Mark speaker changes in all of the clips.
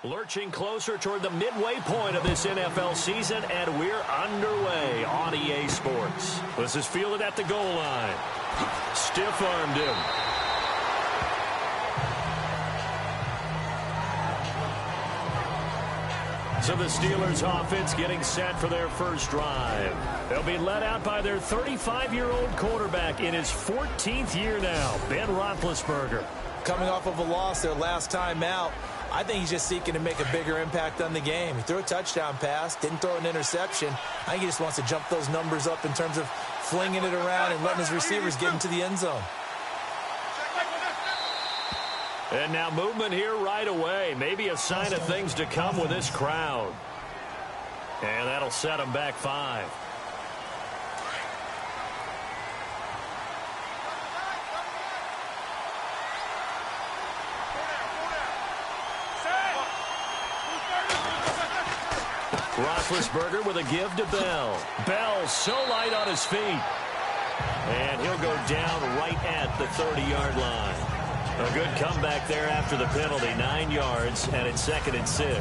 Speaker 1: Lurching closer toward the midway point of this NFL season, and we're underway on EA Sports. This is fielded at the goal line. Stiff-armed him. So the Steelers offense getting set for their first drive. They'll be led out by their 35-year-old quarterback in his 14th year now, Ben Roethlisberger.
Speaker 2: Coming off of a loss their last time out, I think he's just seeking to make a bigger impact on the game. He threw a touchdown pass, didn't throw an interception. I think he just wants to jump those numbers up in terms of flinging it around and letting his receivers get into the end zone.
Speaker 1: And now movement here right away. Maybe a sign of things to come with this crowd. And that'll set them back 5. Roethlisberger with a give to Bell. Bell so light on his feet. And he'll go down right at the 30-yard line. A good comeback there after the penalty. 9 yards, and it's 2nd and 6.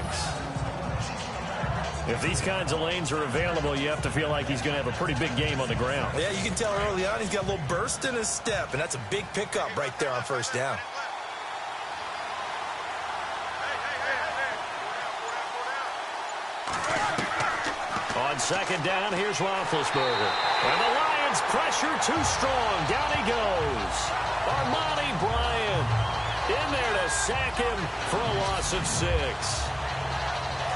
Speaker 1: If these kinds of lanes are available, you have to feel like he's going to have a pretty big game on the ground.
Speaker 2: Yeah, you can tell early on he's got a little burst in his step, and that's a big pickup right there on first down.
Speaker 1: On 2nd down, here's Roethlisberger. And the Lions pressure too strong. Down he goes. Armani Bryant in there to sack him for a loss of 6.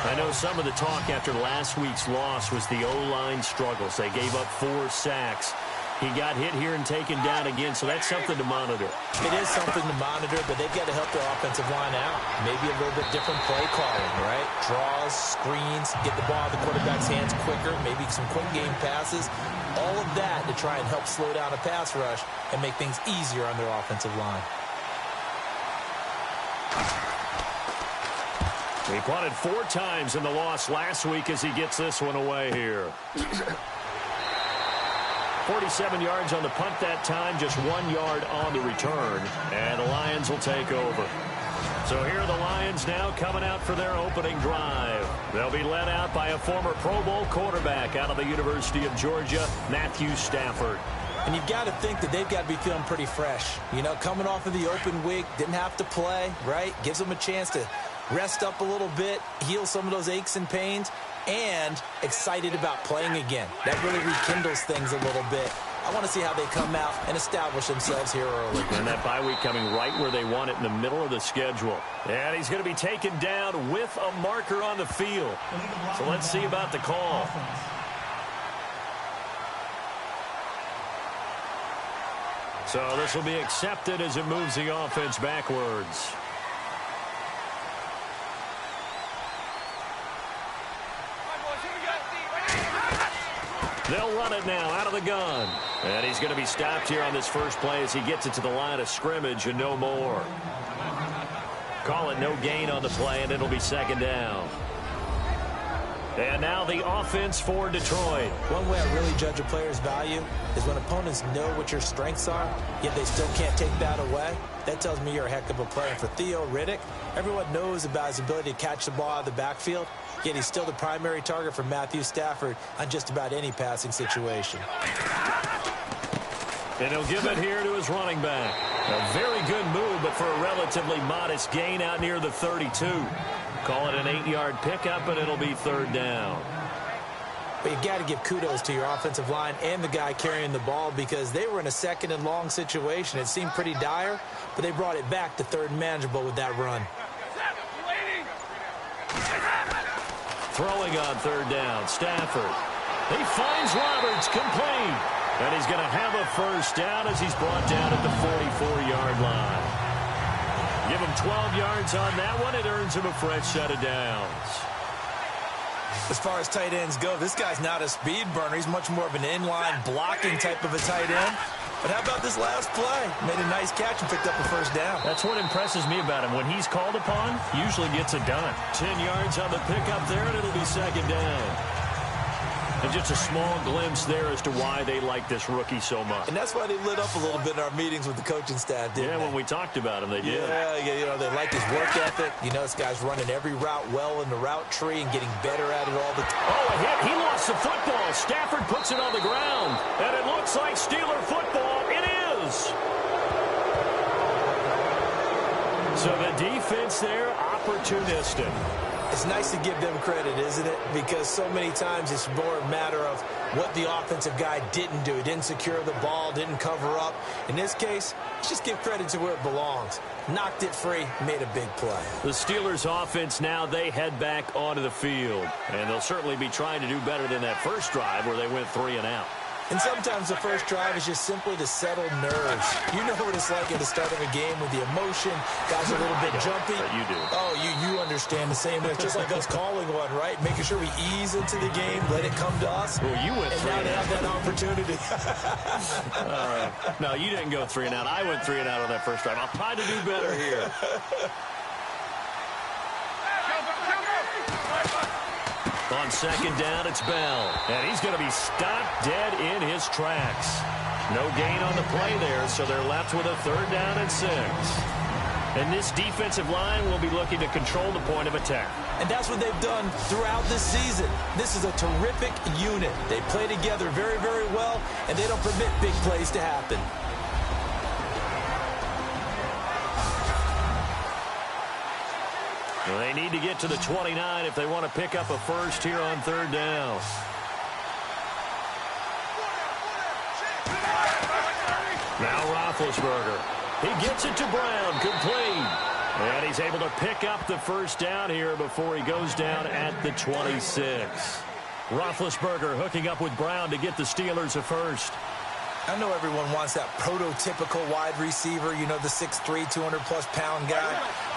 Speaker 1: I know some of the talk after last week's loss was the O-line struggles. They gave up 4 sacks. He got hit here and taken down again, so that's something to monitor.
Speaker 2: It is something to monitor, but they've got to help their offensive line out. Maybe a little bit different play calling, right? Draws, screens, get the ball in the quarterback's hands quicker, maybe some quick game passes. All of that to try and help slow down a pass rush and make things easier on their offensive line.
Speaker 1: He punted 4 times in the loss last week as he gets this one away here. 47 yards on the punt that time, just 1 yard on the return. And the Lions will take over. So here are the Lions now coming out for their opening drive. They'll be led out by a former Pro Bowl quarterback out of the University of Georgia, Matthew Stafford.
Speaker 2: And you've got to think that they've got to be feeling pretty fresh. You know, coming off of the open week, didn't have to play, right? Gives them a chance to rest up a little bit, heal some of those aches and pains, and excited about playing again. That really rekindles things a little bit. I want to see how they come out and establish themselves here early.
Speaker 1: And that bye week coming right where they want it in the middle of the schedule. And he's going to be taken down with a marker on the field. So let's see about the call. So this will be accepted as it moves the offense backwards. They'll run it now out of the gun. And he's going to be stopped here on this first play as he gets it to the line of scrimmage and no more. Call it no gain on the play, and it'll be 2nd down. And now the offense for Detroit.
Speaker 2: One way I really judge a player's value is when opponents know what your strengths are, yet they still can't take that away. That tells me you're a heck of a player. For Theo Riddick, everyone knows about his ability to catch the ball out of the backfield, yet he's still the primary target for Matthew Stafford on just about any passing situation.
Speaker 1: And he'll give it here to his running back. A very good move, but for a relatively modest gain out near the 32. Call it an 8-yard pickup, and it'll be 3rd down.
Speaker 2: But you've got to give kudos to your offensive line and the guy carrying the ball because they were in a 2nd and long situation. It seemed pretty dire, but they brought it back to 3rd and manageable with that run.
Speaker 1: Throwing on 3rd down, Stafford. He finds Roberts, complete. And he's going to have a first down as he's brought down at the 44-yard line. Give him 12 yards on that one. It earns him a fresh set of downs.
Speaker 2: As far as tight ends go, this guy's not a speed burner. He's much more of an inline blocking type of a tight end. But how about this last play? Made a nice catch and picked up a first down.
Speaker 1: That's what impresses me about him. When he's called upon, usually gets it done. 10 yards on the pickup there, and it'll be 2nd down. And just a small glimpse there as to why they like this rookie so much.
Speaker 2: And that's why they lit up a little bit in our meetings with the coaching staff, didn't they?
Speaker 1: When we talked about him, they did.
Speaker 2: Yeah, they like his work ethic. This guy's running every route well in the route tree and getting better at it all the time.
Speaker 1: Oh, a hit. He lost the football. Stafford puts it on the ground. And it looks like Steeler football. It is. So the defense there, opportunistic.
Speaker 2: It's nice to give them credit, isn't it? Because so many times it's more a matter of what the offensive guy didn't do. He didn't secure the ball, didn't cover up. In this case, let's just give credit to where it belongs. Knocked it free, made a big play.
Speaker 1: The Steelers offense now, they head back onto the field. And they'll certainly be trying to do better than that first drive where they went 3 and out.
Speaker 2: And sometimes the first drive is just simply to settle nerves. You know what it's like at the start of a game with the emotion. Guys are a little bit jumpy.
Speaker 1: But you do.
Speaker 2: Oh, you understand the same way. It's just like us calling one, right? Making sure we ease into the game, let it come to us.
Speaker 1: Well, you went 3
Speaker 2: and now
Speaker 1: and
Speaker 2: they
Speaker 1: out.
Speaker 2: have that opportunity.
Speaker 1: No, you didn't go 3 and out. I went 3 and out on that first drive. I'll try to do better here. On second down, it's Bell. And he's going to be stopped dead in his tracks. No gain on the play there, so they're left with a 3rd down and 6. And this defensive line will be looking to control the point of attack.
Speaker 2: And that's what they've done throughout this season. This is a terrific unit. They play together very, very well, and they don't permit big plays to happen.
Speaker 1: Well, they need to get to the 29 if they want to pick up a first here on 3rd down. Now Roethlisberger. He gets it to Brown, complete. And he's able to pick up the first down here before he goes down at the 26. Roethlisberger hooking up with Brown to get the Steelers a first.
Speaker 2: I know everyone wants that prototypical wide receiver, the 6'3", 200-plus pound guy,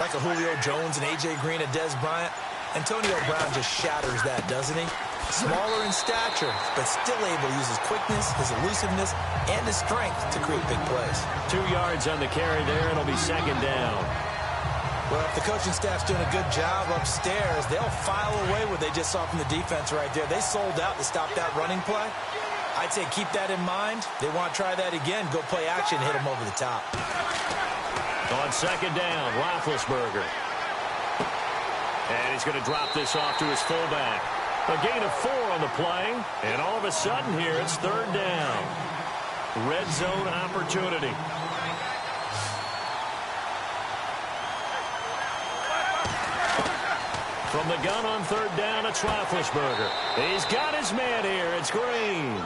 Speaker 2: like a Julio Jones and A.J. Green and Dez Bryant. Antonio Brown just shatters that, doesn't he? Smaller in stature, but still able to use his quickness, his elusiveness, and his strength to create big plays.
Speaker 1: 2 yards on the carry there, and it'll be 2nd down.
Speaker 2: Well, if the coaching staff's doing a good job upstairs, they'll file away what they just saw from the defense right there. They sold out to stop that running play. I'd say keep that in mind. They want to try that again. Go play action, hit them over the top.
Speaker 1: On 2nd down, Roethlisberger. And he's going to drop this off to his fullback. A gain of 4 on the play. And all of a sudden here, it's 3rd down. Red zone opportunity. From the gun on 3rd down, it's Roethlisberger. He's got his man here. It's Green.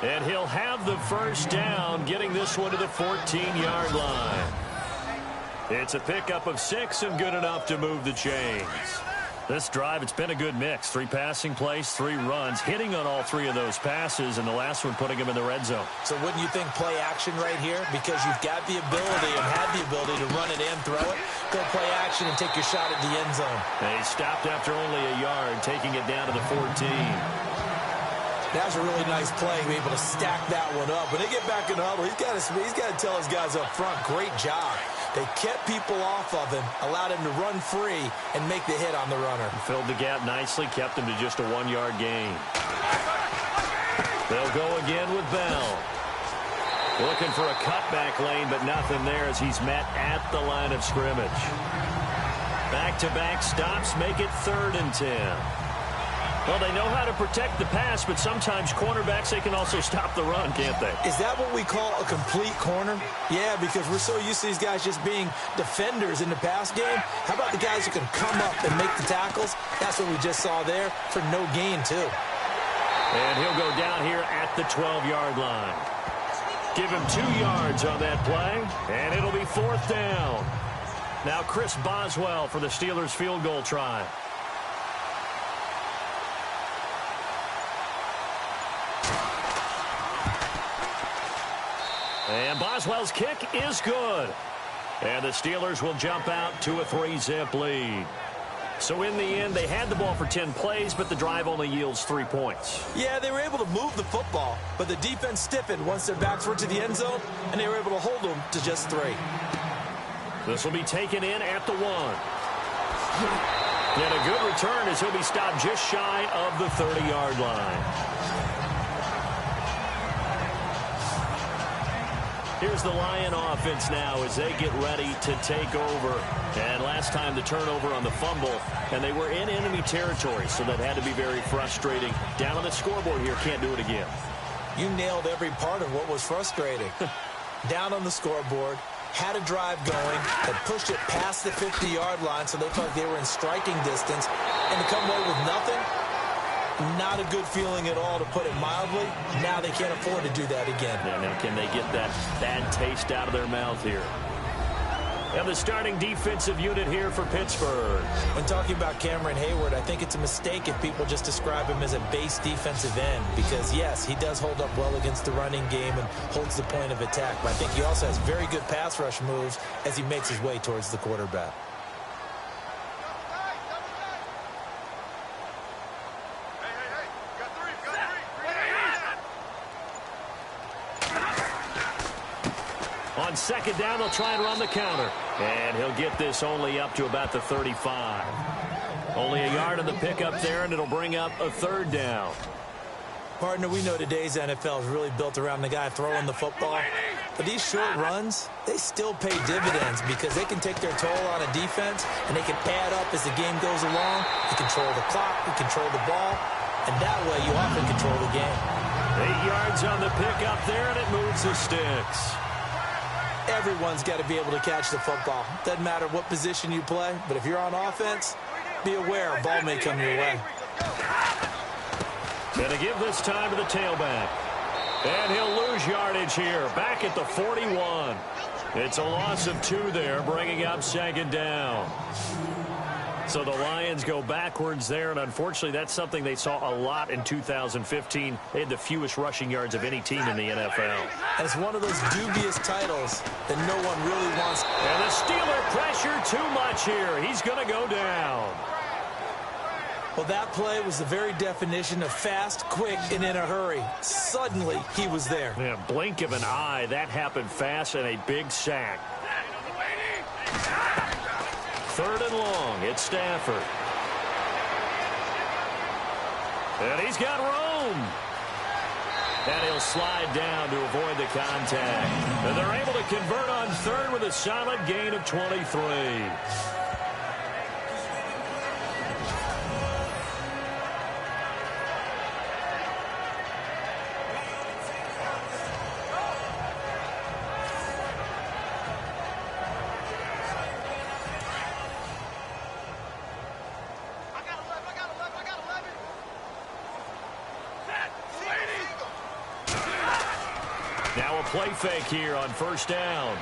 Speaker 1: And he'll have the first down, getting this one to the 14-yard line. It's a pickup of 6 and good enough to move the chains. This drive, it's been a good mix. 3 passing plays, 3 runs, hitting on all 3 of those passes, and the last one putting him in the red zone.
Speaker 2: So wouldn't you think play action right here? Because you've got the ability and had the ability to run it and throw it. Go play action and take your shot at the end zone.
Speaker 1: And he stopped after only a yard, taking it down to the 14.
Speaker 2: That was a really nice play, be able to stack that one up. When they get back in the huddle, he's got to tell his guys up front, great job. They kept people off of him, allowed him to run free, and make the hit on the runner.
Speaker 1: Filled the gap nicely, kept him to just a 1-yard gain. They'll go again with Bell. Looking for a cutback lane, but nothing there as he's met at the line of scrimmage. Back-to-back stops make it 3rd and 10. Well, they know how to protect the pass, but sometimes cornerbacks, they can also stop the run, can't they?
Speaker 2: Is that what we call a complete corner? Yeah, because we're so used to these guys just being defenders in the pass game. How about the guys who can come up and make the tackles? That's what we just saw there for no gain, too.
Speaker 1: And he'll go down here at the 12-yard line. Give him 2 yards on that play, and it'll be 4th down. Now Chris Boswell for the Steelers field goal try. And Boswell's kick is good. And the Steelers will jump out to a 3-zip lead. So in the end, they had the ball for 10 plays, but the drive only yields 3 points.
Speaker 2: Yeah, they were able to move the football, but the defense stiffened once their backs were to the end zone, and they were able to hold them to just 3.
Speaker 1: This will be taken in at the 1. And a good return as he'll be stopped just shy of the 30-yard line. Here's the Lion offense now as they get ready to take over. And last time the turnover on the fumble, and they were in enemy territory, so that had to be very frustrating. Down on the scoreboard here, can't do it again.
Speaker 2: You nailed every part of what was frustrating. Down on the scoreboard, had a drive going, had pushed it past the 50-yard line so they felt like they were in striking distance, and to come away with nothing, not a good feeling at all, to put it mildly. Now they can't afford to do that again.
Speaker 1: Yeah, now can they get that bad taste out of their mouth here? And the starting defensive unit here for Pittsburgh.
Speaker 2: When talking about Cameron Hayward, I think it's a mistake if people just describe him as a base defensive end, because, yes, he does hold up well against the running game and holds the point of attack, but I think he also has very good pass rush moves as he makes his way towards the quarterback.
Speaker 1: On second down, they'll try and run the counter. And he'll get this only up to about the 35. Only a yard on the pickup there, and it'll bring up a third down.
Speaker 2: Partner, we know today's NFL is really built around the guy throwing the football. But these short runs, they still pay dividends because they can take their toll on a defense, and they can add up as the game goes along. You control the clock, you control the ball, and that way you often control the game.
Speaker 1: 8 yards on the pickup there, and it moves the sticks.
Speaker 2: Everyone's got to be able to catch the football. Doesn't matter what position you play, but if you're on offense, be aware a ball may come your way.
Speaker 1: Gonna give this time to the tailback. And he'll lose yardage here, back at the 41. It's a loss of 2 there, bringing up second down. So the Lions go backwards there, and unfortunately that's something they saw a lot in 2015. They had the fewest rushing yards of any team in the NFL.
Speaker 2: And it's one of those dubious titles that no one really wants.
Speaker 1: And the Steeler pressure too much here. He's going to go down.
Speaker 2: Well, that play was the very definition of fast, quick, and in a hurry. Suddenly, he was there.
Speaker 1: Yeah, blink of an eye. That happened fast, and a big sack. Third and long, it's Stafford. And he's got room. And he'll slide down to avoid the contact. And they're able to convert on third with a solid gain of 23. Now a play fake here on first down.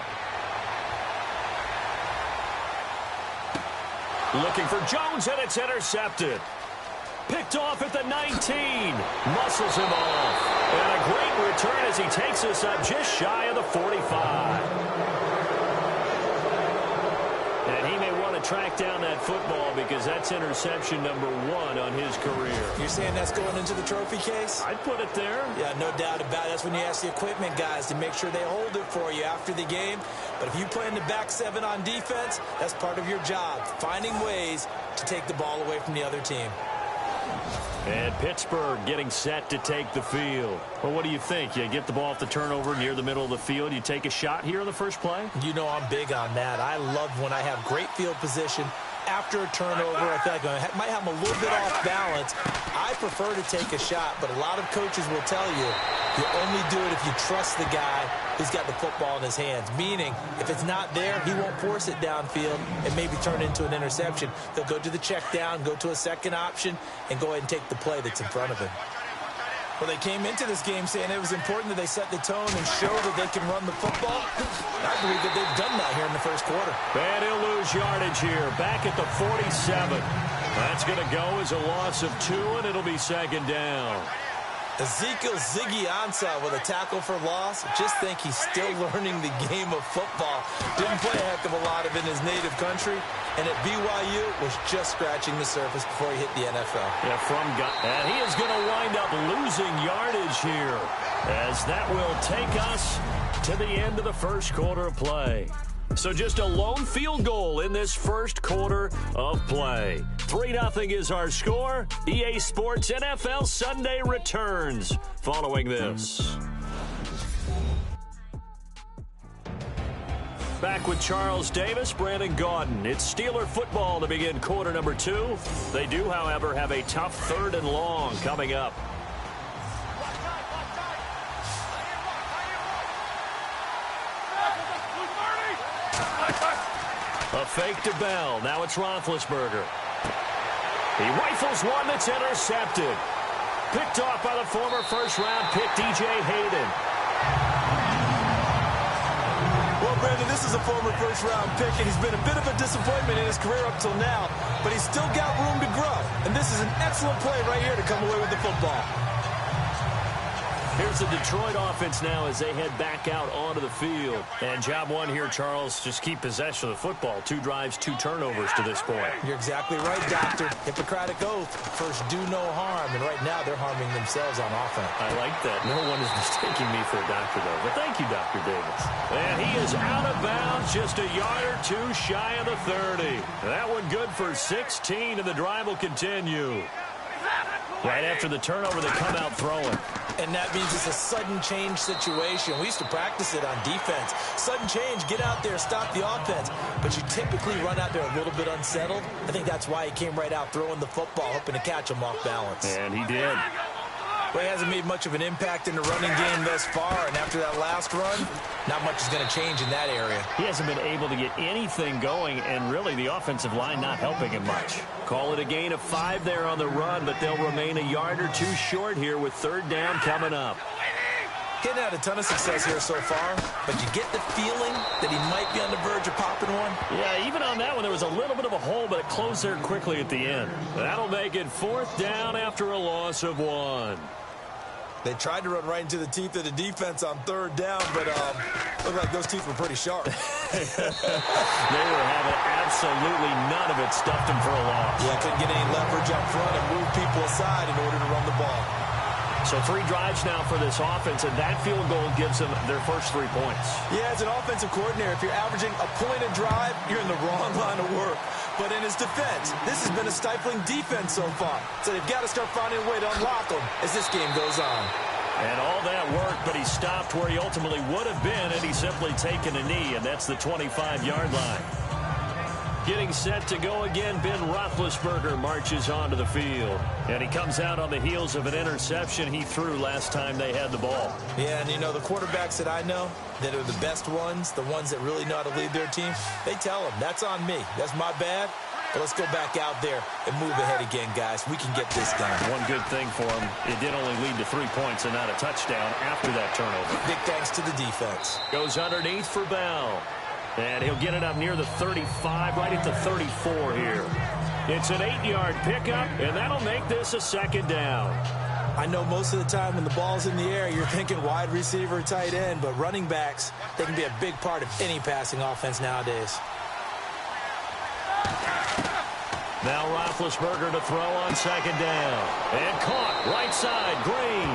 Speaker 1: Looking for Jones, and it's intercepted. Picked off at the 19. Muscles him off. And a great return as he takes us up just shy of the 45. And he may want to track down that football because that's interception number 1 on his career.
Speaker 2: You're saying that's going into the trophy case?
Speaker 1: I'd put it there.
Speaker 2: Yeah, no doubt about it. That's when you ask the equipment guys to make sure they hold it for you after the game. But if you play in the back 7 on defense, that's part of your job, finding ways to take the ball away from the other team.
Speaker 1: And Pittsburgh getting set to take the field. Well, what do you think? You get the ball off the turnover near the middle of the field. You take a shot here in the first play?
Speaker 2: You know I'm big on that. I love when I have great field position. After a turnover, I feel like I might have them a little bit off balance. I prefer to take a shot, but a lot of coaches will tell you only do it if you trust the guy who's got the football in his hands. Meaning, if it's not there, he won't force it downfield and maybe turn it into an interception. He'll go to the check down, go to a second option, and go ahead and take the play that's in front of him. Well, they came into this game saying it was important that they set the tone and show that they can run the football. I believe that they've done that here in the first quarter.
Speaker 1: And he'll lose yardage here, back at the 47. That's going to go as a loss of 2, and it'll be second down.
Speaker 2: Ezekiel Ziggy Ansah with a tackle for loss. Just think he's still learning the game of football. Didn't play a heck of a lot of in his native country. And at BYU was just scratching the surface before he hit the NFL.
Speaker 1: Yeah, and he is going to wind up losing yardage here, as that will take us to the end of the first quarter of play. So just a lone field goal in this first quarter of play. 3-0 is our score. EA Sports NFL Sunday returns following this. Back with Charles Davis, Brandon Gaudin. It's Steeler football to begin quarter number 2. They do, however, have a tough 3rd and long coming up. A fake to Bell. Now it's Roethlisberger. He rifles one that's intercepted. Picked off by the former first-round pick, DJ Hayden.
Speaker 2: Well, Brandon, this is a former first-round pick, and he's been a bit of a disappointment in his career up till now, but he's still got room to grow, and this is an excellent play right here to come away with the football.
Speaker 1: Here's the Detroit offense now as they head back out onto the field. And job one here, Charles, just keep possession of the football. 2 drives, 2 turnovers to this point.
Speaker 2: You're exactly right, Doctor. Hippocratic oath. First, do no harm. And right now, they're harming themselves on offense.
Speaker 1: I like that. No one is mistaking me for a doctor, though. But thank you, Dr. Davis. And he is out of bounds, just a yard or 2 shy of the 30. That one good for 16, and the drive will continue. Right after the turnover, they come out throwing.
Speaker 2: And that means it's a sudden change situation. We used to practice it on defense. Sudden change, get out there, stop the offense. But you typically run out there a little bit unsettled. I think that's why he came right out throwing the football, hoping to catch him off balance.
Speaker 1: And he did.
Speaker 2: Well, he hasn't made much of an impact in the running game thus far, and after that last run, not much is going to change in that area.
Speaker 1: He hasn't been able to get anything going, and really the offensive line not helping him much. Call it a gain of 5 there on the run, but they'll remain a yard or 2 short here with 3rd down coming up.
Speaker 2: Getting had a ton of success here so far, but you get the feeling that he might be on the verge of popping one.
Speaker 1: Yeah, even on that one, there was a little bit of a hole, but it closed there quickly at the end. That'll make it 4th down after a loss of 1.
Speaker 2: They tried to run right into the teeth of the defense on 3rd down, but looked like those teeth were pretty sharp.
Speaker 1: They were having absolutely none of it, stuffed them for a loss.
Speaker 2: Yeah, couldn't get any leverage up front and move people aside in order to run the ball.
Speaker 1: So 3 drives now for this offense, and that field goal gives them their first 3 points.
Speaker 2: Yeah, as an offensive coordinator, if you're averaging a point a drive, you're in the wrong line of work. But in his defense, this has been a stifling defense so far. So they've got to start finding a way to unlock them as this game goes on.
Speaker 1: And all that worked, but he stopped where he ultimately would have been, and he's simply taken a knee, and that's the 25-yard line. Getting set to go again, Ben Roethlisberger marches onto the field. And he comes out on the heels of an interception he threw last time they had the ball.
Speaker 2: Yeah, and you know, the quarterbacks that I know that are the best ones, the ones that really know how to lead their team, they tell them, that's on me. That's my bad. But let's go back out there and move ahead again, guys. We can get this done.
Speaker 1: One good thing for him, it did only lead to 3 points and not a touchdown after that turnover.
Speaker 2: Big thanks to the defense.
Speaker 1: Goes underneath for Bell. And he'll get it up near the 35, right at the 34 here. It's an 8-yard pickup, and that'll make this a 2nd down.
Speaker 2: I know most of the time when the ball's in the air, you're thinking wide receiver, tight end, but running backs, they can be a big part of any passing offense nowadays.
Speaker 1: Now Roethlisberger to throw on 2nd down. And caught, right side, Green.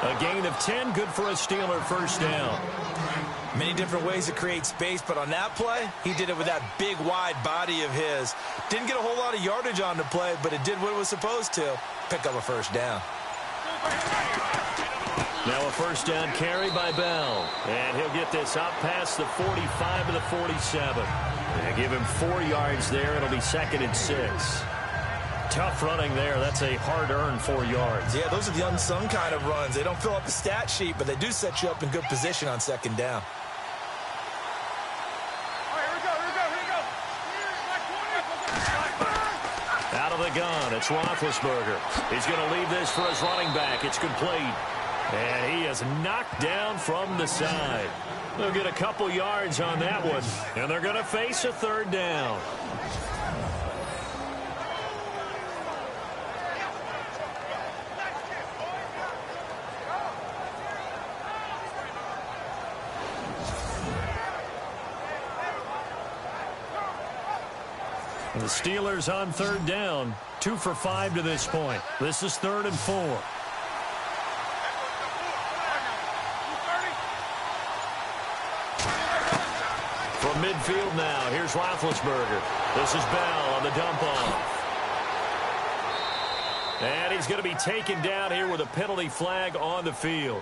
Speaker 1: A gain of 10, good for a Steeler first down.
Speaker 2: Many different ways to create space, but on that play, he did it with that big, wide body of his. Didn't get a whole lot of yardage on the play, but it did what it was supposed to. Pick up a first down.
Speaker 1: Now a first down carry by Bell. And he'll get this out past the 45 to the 47. And give him 4 yards there. It'll be 2nd and 6. Tough running there. That's a hard-earned 4 yards.
Speaker 2: Yeah, those are the unsung kind of runs. They don't fill up the stat sheet, but they do set you up in good position on 2nd down.
Speaker 1: Out of the gun, it's Roethlisberger. He's going to leave this for his running back. It's complete. And he is knocked down from the side. They'll get a couple yards on that one, and they're going to face a 3rd down. The Steelers on 3rd down, 2 for 5 to this point. This is 3rd and 4. From midfield now, here's Roethlisberger. This is Bell on the dump off. he's going to be taken down here with a penalty flag on the field.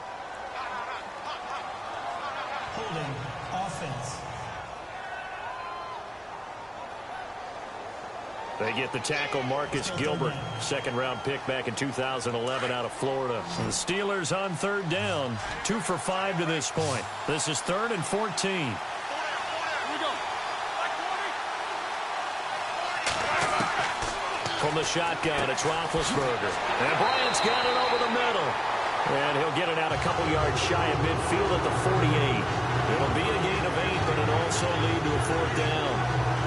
Speaker 3: Holding offense.
Speaker 1: They get the tackle, Marcus Gilbert, second-round pick back in 2011 out of Florida. So the Steelers on third down, 2 for 5 to this point. This is 3rd and 14. From the shotgun, it's Roethlisberger. And Bryant's got it over the middle. And he'll get it out a couple yards shy of midfield at the 48. It'll be a gain of 8, but it'll also lead to a 4th down.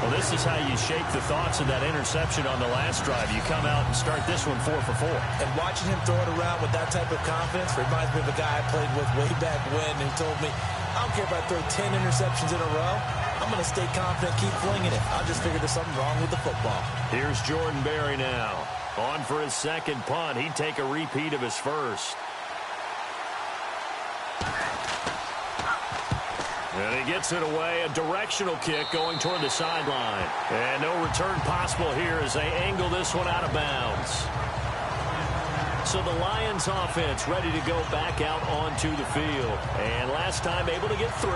Speaker 1: Well, this is how you shape the thoughts of that interception on the last drive. You come out and start this one 4 for 4.
Speaker 2: And watching him throw it around with that type of confidence reminds me of a guy I played with way back when who told me, I don't care if I throw 10 interceptions in a row. I'm going to stay confident, keep flinging it. I just figured there's something wrong with the football.
Speaker 1: Here's Jordan Berry now. On for his second punt. He'd take a repeat of his first. And he gets it away, a directional kick going toward the sideline. And no return possible here as they angle this one out of bounds. So the Lions offense ready to go back out onto the field. And last time able to get 3.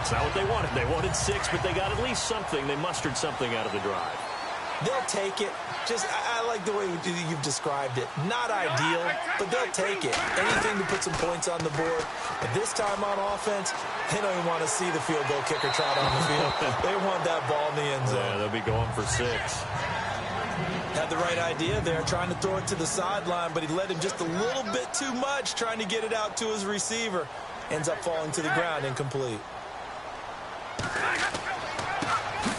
Speaker 1: It's not what they wanted. They wanted 6, but they got at least something. They mustered something out of the drive.
Speaker 2: They'll take it. Just, I like the way you've described it. Not ideal, but they'll take it. Anything to put some points on the board. But this time on offense, they don't even want to see the field goal kicker trot on the field. They want that ball in the end zone.
Speaker 1: Yeah, they'll be going for 6.
Speaker 2: Had the right idea there, trying to throw it to the sideline, but he led him just a little bit too much, trying to get it out to his receiver. Ends up falling to the ground, incomplete.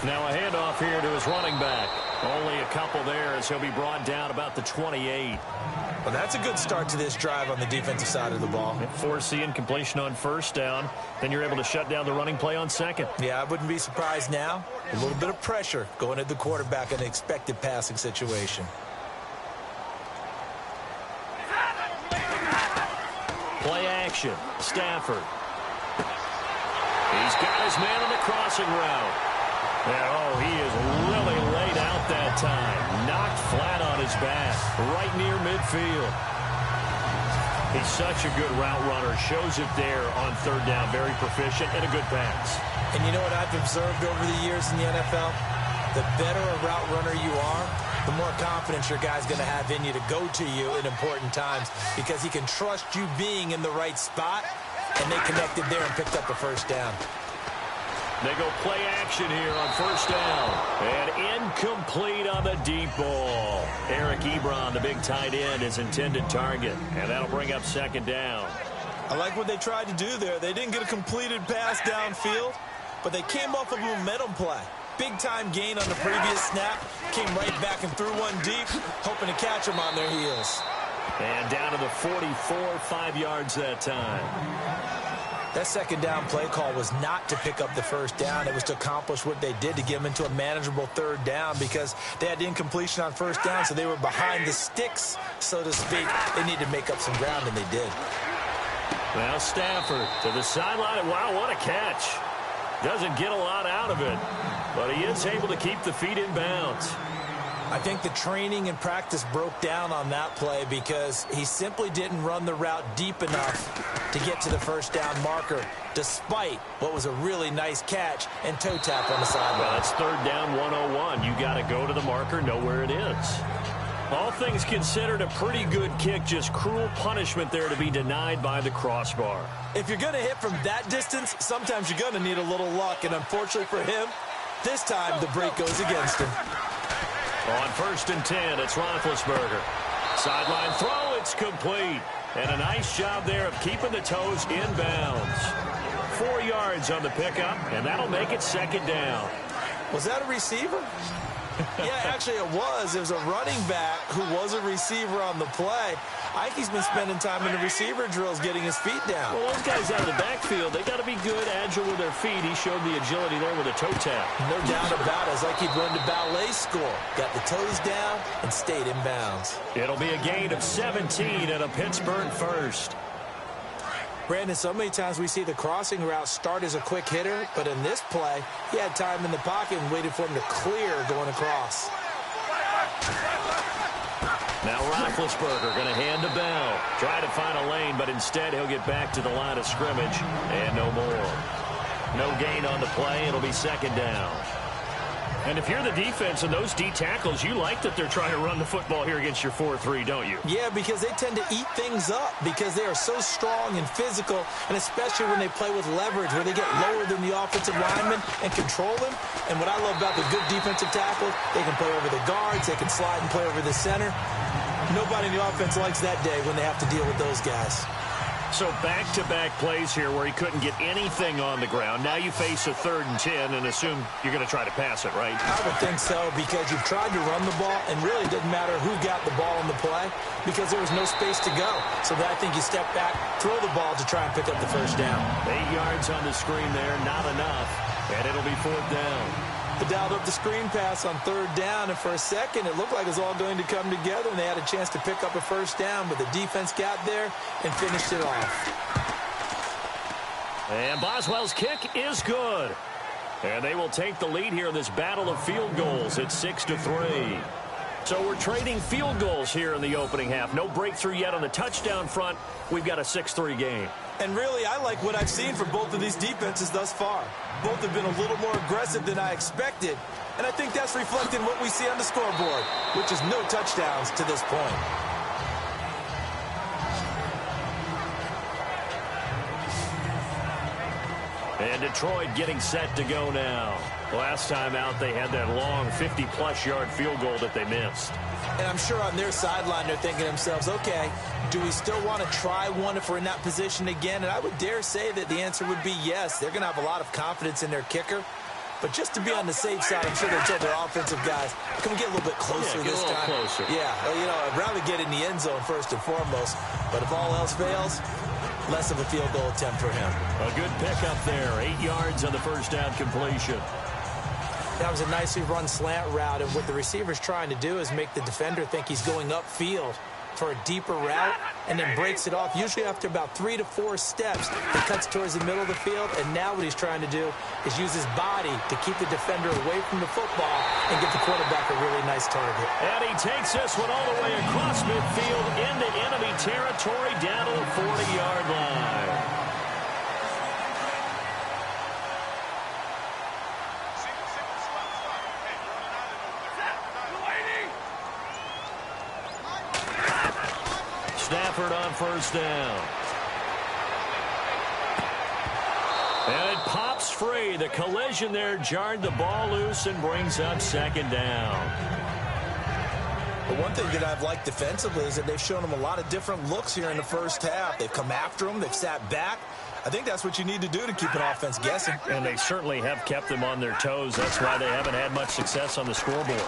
Speaker 1: Now a handoff here to his running back. Only a couple there as he'll be brought down about the 28.
Speaker 2: Well, that's a good start to this drive on the defensive side of the ball.
Speaker 1: Forcing incompletion on first down. Then you're able to shut down the running play on second.
Speaker 2: Yeah, I wouldn't be surprised now. A little bit of pressure going at the quarterback in an expected passing situation.
Speaker 1: Play action. Stafford. He's got his man on the crossing route. And, he is really laid out that time. Knocked flat on his back, right near midfield. He's such a good route runner. Shows it there on third down. Very proficient and a good pass.
Speaker 2: And you know what I've observed over the years in the NFL? The better a route runner you are, the more confidence your guy's going to have in you to go to you in important times because he can trust you being in the right spot, and they connected there and picked up the first down.
Speaker 1: They go play action here on first down. And incomplete on the deep ball. Eric Ebron, the big tight end, is intended target. And that'll bring up second down.
Speaker 2: I like what they tried to do there. They didn't get a completed pass downfield, but they came off of a momentum play. Big-time gain on the previous snap. Came right back and threw one deep, hoping to catch them on their heels.
Speaker 1: And down to the 44, 5 yards that time.
Speaker 2: That second down play call was not to pick up the first down. It was to accomplish what they did to get them into a manageable third down because they had incompletion on first down, so they were behind the sticks, so to speak. They needed to make up some ground, and they did.
Speaker 1: Now Stafford to the sideline. Wow, what a catch. Doesn't get a lot out of it, but he is able to keep the feet in bounds.
Speaker 2: I think the training and practice broke down on that play because he simply didn't run the route deep enough to get to the first down marker, despite what was a really nice catch and toe tap on the sideline.
Speaker 1: Well, that's third down 101. You got to go to the marker, know where it is. All things considered, a pretty good kick, just cruel punishment there to be denied by the crossbar.
Speaker 2: If you're going to hit from that distance, sometimes you're going to need a little luck, and unfortunately for him, this time the break goes against him.
Speaker 1: On first and 10, it's Roethlisberger. Sideline throw, it's complete. And a nice job there of keeping the toes in bounds. 4 yards on the pickup, and that'll make it second down.
Speaker 2: Was that a receiver? Yeah, actually it was. It was a running back who was a receiver on the play. I think he's been spending time in the receiver drills getting his feet down.
Speaker 1: Well, those guys out of the backfield, they got to be good, agile with their feet. He showed the agility there with a toe tap.
Speaker 2: No doubt about it. It's like he'd run to ballet school. Got the toes down and stayed in bounds.
Speaker 1: It'll be a gain of 17 and a Pittsburgh first.
Speaker 2: Brandon, so many times we see the crossing route start as a quick hitter, but in this play, he had time in the pocket and waited for him to clear going across.
Speaker 1: Now Roethlisberger going to hand to Bell. Try to find a lane, but instead he'll get back to the line of scrimmage. And no more. No gain on the play. It'll be second down. And if you're the defense and those D tackles, you like that they're trying to run the football here against your 4-3, don't you?
Speaker 2: Yeah, because they tend to eat things up because they are so strong and physical, and especially when they play with leverage where they get lower than the offensive lineman and control them. And what I love about the good defensive tackles, they can play over the guards, they can slide and play over the center. Nobody in the offense likes that day when they have to deal with those guys.
Speaker 1: So back-to-back plays here where he couldn't get anything on the ground. Now you face a 3rd and 10 and assume you're going to try to pass it, right?
Speaker 2: I would think so because you've tried to run the ball and really it didn't matter who got the ball in the play because there was no space to go. So I think you step back, throw the ball to try and pick up the first down.
Speaker 1: 8 yards on the screen there, not enough. And it'll be 4th down.
Speaker 2: They dialed up the screen pass on 3rd down, and for a second, it looked like it was all going to come together, and they had a chance to pick up a first down, but the defense got there and finished it off.
Speaker 1: And Boswell's kick is good. And they will take the lead here in this battle of field goals. It's 6-3. So we're trading field goals here in the opening half. No breakthrough yet on the touchdown front. We've got a 6-3 game.
Speaker 2: And really, I like what I've seen for both of these defenses thus far. Both have been a little more aggressive than I expected. And I think that's reflected in what we see on the scoreboard, which is no touchdowns to this point.
Speaker 1: And Detroit getting set to go now. Last time out, they had that long 50-plus yard field goal that they missed.
Speaker 2: And I'm sure on their sideline, they're thinking to themselves, okay, do we still want to try one if we're in that position again? And I would dare say that the answer would be yes. They're going to have a lot of confidence in their kicker. But just to be on the safe side, I'm sure they told their offensive guys, can we get a little bit closer this time?
Speaker 1: Closer.
Speaker 2: Yeah, well, you know, I'd rather get in the end zone first and foremost. But if all else fails, less of a field goal attempt for him.
Speaker 1: A good pickup there. 8 yards on the first down completion.
Speaker 2: That was a nicely run slant route, and what the receiver's trying to do is make the defender think he's going upfield for a deeper route and then breaks it off, usually after about 3 to 4 steps. He cuts towards the middle of the field, and now what he's trying to do is use his body to keep the defender away from the football and get the quarterback a really nice target.
Speaker 1: And he takes this one all the way across midfield into enemy territory down to the 40-yard line. Stafford on first down. And it pops free. The collision there jarred the ball loose and brings up second down.
Speaker 2: The one thing that I've liked defensively is that they've shown them a lot of different looks here in the first half. They've come after them. They've sat back. I think that's what you need to do to keep an offense guessing.
Speaker 1: And they certainly have kept them on their toes. That's why they haven't had much success on the scoreboard.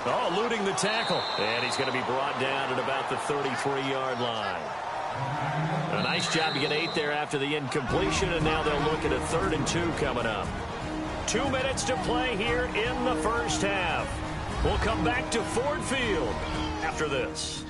Speaker 1: Oh, eluding the tackle. And he's going to be brought down at about the 33-yard line. A nice job to get 8 there after the incompletion, and now they'll look at a 3rd and 2 coming up. 2 minutes to play here in the first half. We'll come back to Ford Field after this.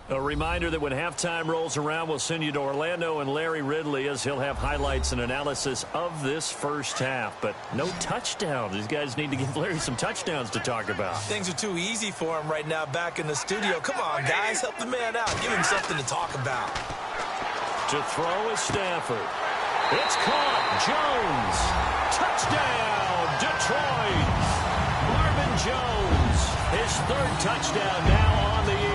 Speaker 1: A reminder that when halftime rolls around, we'll send you to Orlando and Larry Ridley as he'll have highlights and analysis of this first half. But no touchdowns. These guys need to give Larry some touchdowns to talk about.
Speaker 2: Things are too easy for him right now back in the studio. Come on, guys. Help the man out. Give him something to talk about.
Speaker 1: To throw is Stafford. It's caught. Jones. Touchdown, Detroit. Marvin Jones. His 3rd touchdown now on the year.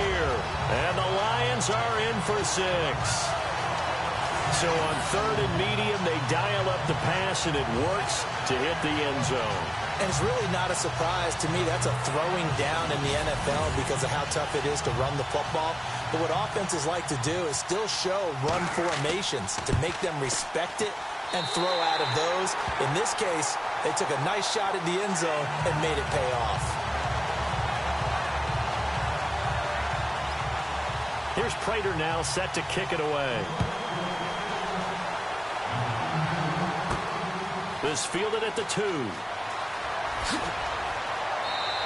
Speaker 1: And the Lions are in for 6. So on 3rd and medium, they dial up the pass, and it works to hit the end zone.
Speaker 2: And it's really not a surprise to me. That's a throwing down in the NFL because of how tough it is to run the football. But what offenses like to do is still show run formations to make them respect it and throw out of those. In this case, they took a nice shot at the end zone and made it pay off.
Speaker 1: Here's Prater now set to kick it away. This fielded at the 2.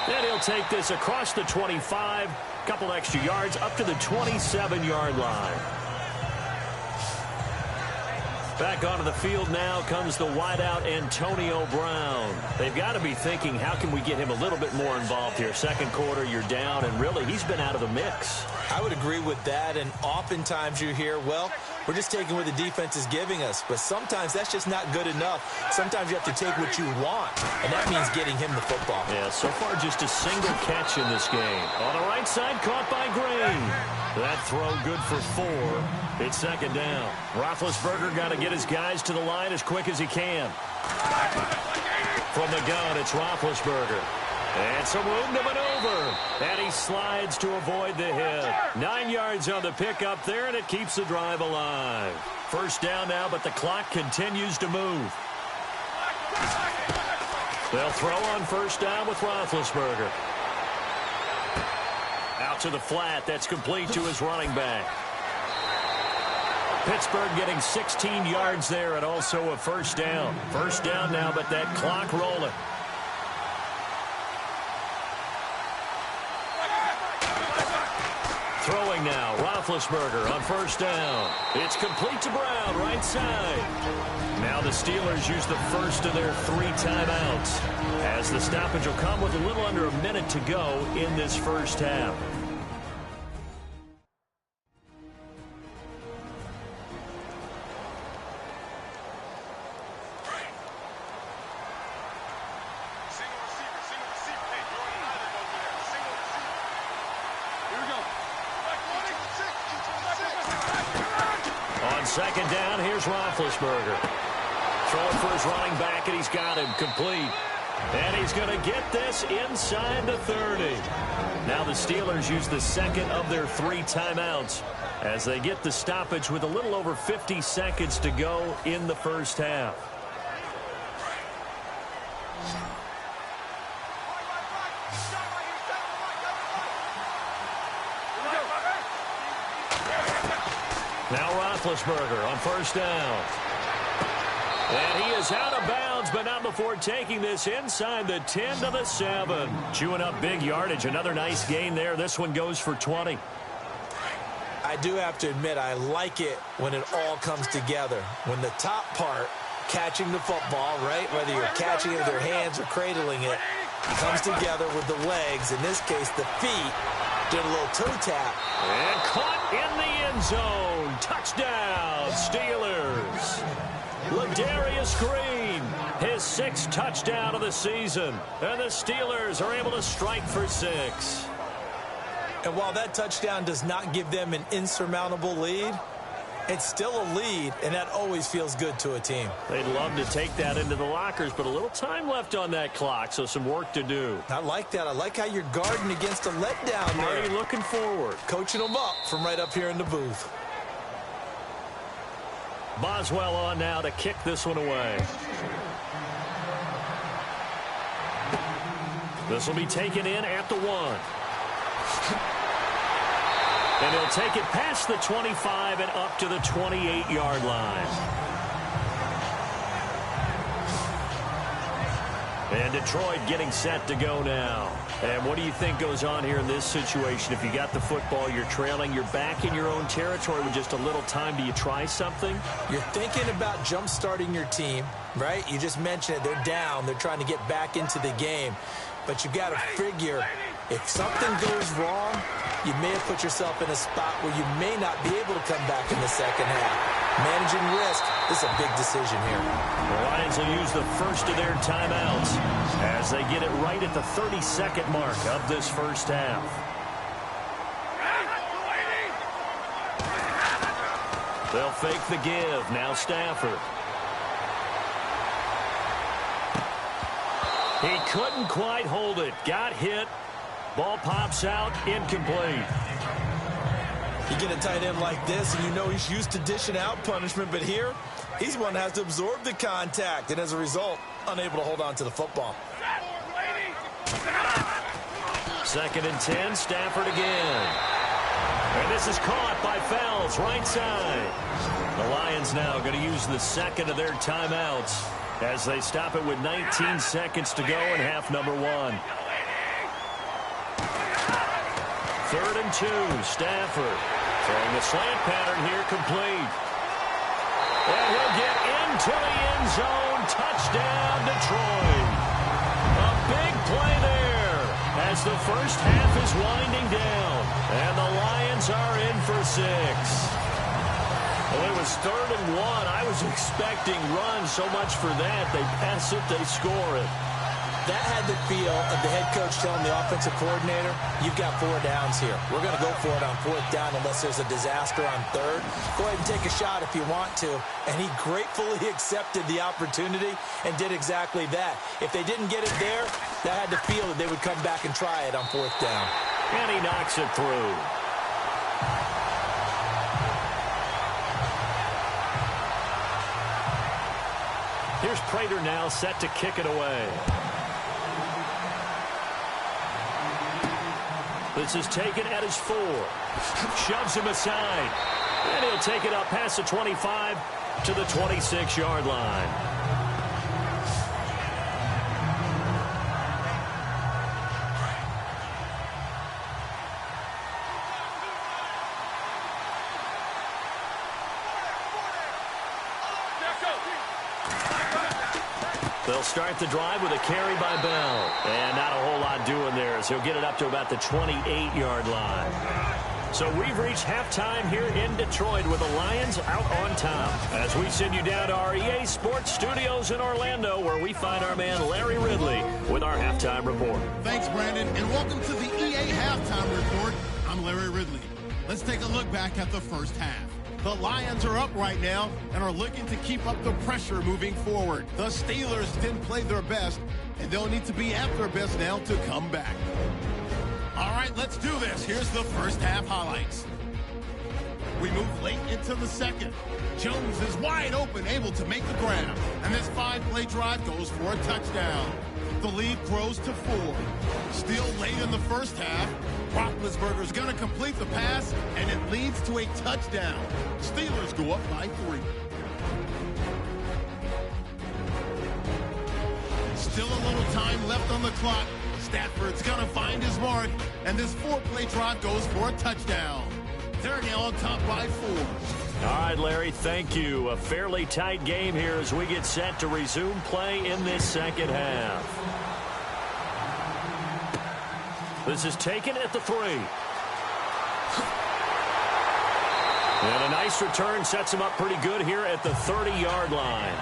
Speaker 1: Then he'll take this across the 25, couple extra yards up to the 27-yard line. Back onto the field now comes the wideout Antonio Brown. They've got to be thinking, how can we get him a little bit more involved here? Second quarter, you're down, and really, he's been out of the mix.
Speaker 2: I would agree with that, and oftentimes you hear, well, we're just taking what the defense is giving us. But sometimes that's just not good enough. Sometimes you have to take what you want, and that means getting him the football.
Speaker 1: Yeah, so far just a single catch in this game. On the right side, caught by Green. That throw good for 4. It's second down. Roethlisberger got to get his guys to the line as quick as he can. From the gun, it's Roethlisberger. And some room to maneuver. And he slides to avoid the hit. 9 yards on the pickup there, and it keeps the drive alive. First down now, but the clock continues to move. They'll throw on first down with Roethlisberger. Out to the flat. That's complete to his running back. Pittsburgh getting 16 yards there and also a first down. First down now, but that clock rolling. Throwing now, Roethlisberger on first down. It's complete to Brown, right side. Now the Steelers use the first of their 3 timeouts, as the stoppage will come with a little under a minute to go in this first half. Second down, here's Roethlisberger. Throwing for his running back, and he's got him complete. And he's going to get this inside the 30. Now the Steelers use the second of their 3 timeouts as they get the stoppage with a little over 50 seconds to go in the first half. Now Roethlisberger on first down. And he is out of bounds, but not before taking this inside the 10 to the 7. Chewing up big yardage. Another nice gain there. This one goes for 20.
Speaker 2: I do have to admit, I like it when it all comes together. When the top part, catching the football, right, whether you're catching it with your hands or cradling it, comes together with the legs. In this case, the feet. Did a little toe tap.
Speaker 1: And caught in the end zone. Touchdown, Steelers. Ladarius Green, his 6th touchdown of the season. And the Steelers are able to strike for 6.
Speaker 2: And while that touchdown does not give them an insurmountable lead, it's still a lead, and that always feels good to a team.
Speaker 1: They'd love to take that into the lockers, but a little time left on that clock, so some work to do.
Speaker 2: I like that. I like how you're guarding against a letdown there.
Speaker 1: Already looking forward.
Speaker 2: Coaching them up from right up here in the booth.
Speaker 1: Boswell on now to kick this one away. This will be taken in at the 1. And he'll take it past the 25 and up to the 28-yard line. And Detroit getting set to go now. And what do you think goes on here in this situation? If you got the football, you're trailing, you're back in your own territory with just a little time. Do you try something?
Speaker 2: You're thinking about jump-starting your team, right? You just mentioned it. They're down. They're trying to get back into the game. But you got to figure, if something goes wrong, you may have put yourself in a spot where you may not be able to come back in the second half. Managing risk is a big decision here.
Speaker 1: The Lions will use the first of their timeouts as they get it right at the 32nd mark of this first half. They'll fake the give. Now Stafford. He couldn't quite hold it. Got hit. Ball pops out. Incomplete.
Speaker 2: You get a tight end like this, and you know he's used to dishing out punishment, but here, he's one that has to absorb the contact, and as a result, unable to hold on to the football.
Speaker 1: Second and 10, Stafford again. And this is caught by Fells, right side. The Lions now going to use the second of their timeouts as they stop it with 19 seconds to go in half number 1. Third and 2, Stafford. Throwing the slant pattern here complete. And he'll get into the end zone. Touchdown, Detroit. A big play there as the first half is winding down. And the Lions are in for 6. Well, it was 3rd and 1. I was expecting runs, so much for that. They pass it, they score it.
Speaker 2: That had the feel of the head coach telling the offensive coordinator, you've got 4 downs here. We're going to go for it on 4th down unless there's a disaster on 3rd. Go ahead and take a shot if you want to. And he gratefully accepted the opportunity and did exactly that. If they didn't get it there, that had the feel that they would come back and try it on 4th down.
Speaker 1: And he knocks it through. Here's Prater now set to kick it away. This is taken at his 4. Shoves him aside. And he'll take it up past the 25 to the 26-yard line. They'll start the drive with a carry by Bell. And not a whole lot doing there as he'll get it up to about the 28-yard line. So we've reached halftime here in Detroit with the Lions out on top. As we send you down to our EA Sports Studios in Orlando, where we find our man Larry Ridley with our halftime report.
Speaker 4: Thanks, Brandon, and welcome to the EA Halftime Report. I'm Larry Ridley. Let's take a look back at the first half. The Lions are up right now and are looking to keep up the pressure moving forward. The Steelers didn't play their best, and they'll need to be at their best now to come back. All right, let's do this. Here's the first half highlights. We move late into the second. Jones is wide open, able to make the grab. And this 5-play drive goes for a touchdown. The lead grows to 4. Still late in the first half. Roethlisberger's going to complete the pass, and it leads to a touchdown. Steelers go up by 3. Still a little time left on the clock. Stafford's going to find his mark, and this 4-play drive goes for a touchdown. They're now on top by 4.
Speaker 1: All right, Larry, thank you. A fairly tight game here as we get set to resume play in this second half. This is taken at the 3. And a nice return sets him up pretty good here at the 30-yard line.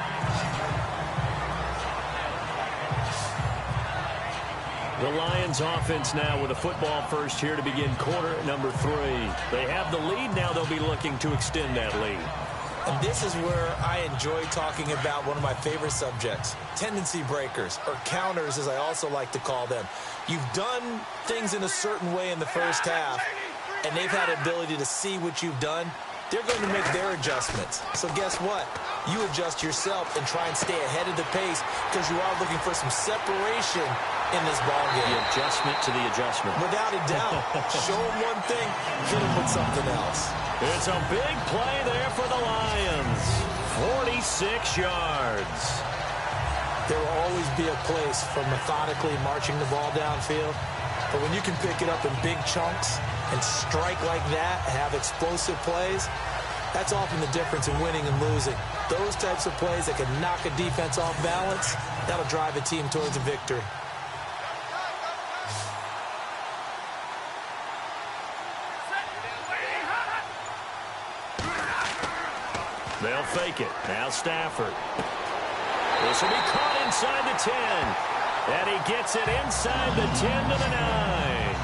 Speaker 1: The Lions offense now with a football first here to begin quarter number 3. They have the lead now. They'll be looking to extend that lead.
Speaker 2: And this is where I enjoy talking about one of my favorite subjects, tendency breakers, or counters as I also like to call them. You've done things in a certain way in the first half, and they've had the ability to see what you've done. They're going to make their adjustments. So guess what? You adjust yourself and try and stay ahead of the pace because you are looking for some separation in this ball game.
Speaker 1: The adjustment to the adjustment.
Speaker 2: Without a doubt. Show them one thing, hit them with something else.
Speaker 1: It's a big play there for the Lions. 46 yards.
Speaker 2: There will always be a place for methodically marching the ball downfield. But when you can pick it up in big chunks and strike like that, have explosive plays, that's often the difference in winning and losing. Those types of plays that can knock a defense off balance, that'll drive a team towards a victory.
Speaker 1: They'll fake it. Now Stafford. This will be caught inside the 10. And he gets it inside the 10 to the 9.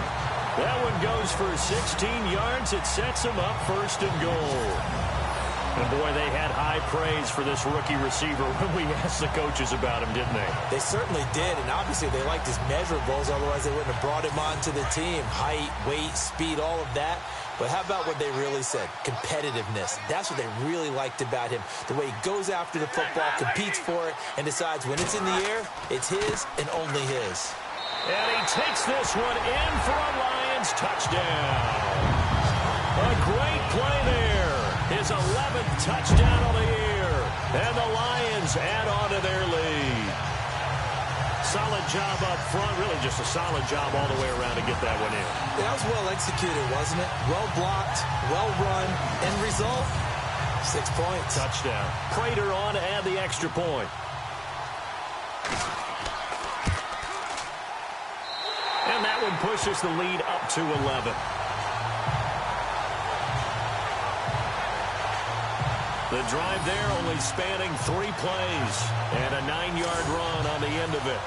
Speaker 1: That one goes for 16 yards. It sets him up first and goal. And, boy, they had high praise for this rookie receiver when we asked the coaches about him, didn't they?
Speaker 2: They certainly did, and obviously they liked his measurables. Otherwise, they wouldn't have brought him onto the team. Height, weight, speed, all of that. But how about what they really said? Competitiveness. That's what they really liked about him. The way he goes after the football, competes for it, and decides when it's in the air, it's his and only his.
Speaker 1: And he takes this one in for a Lions touchdown. A great play there. His 11th touchdown of the year. And the Lions add on to their lead. Solid job up front. Really just a solid job all the way around to get that one in.
Speaker 2: That was well executed, wasn't it? Well blocked, well run. End result, 6 points.
Speaker 1: Touchdown. Prater on to add the extra point. And that one pushes the lead up to 11. The drive there only spanning 3 plays. And a 9-yard run on the end of it.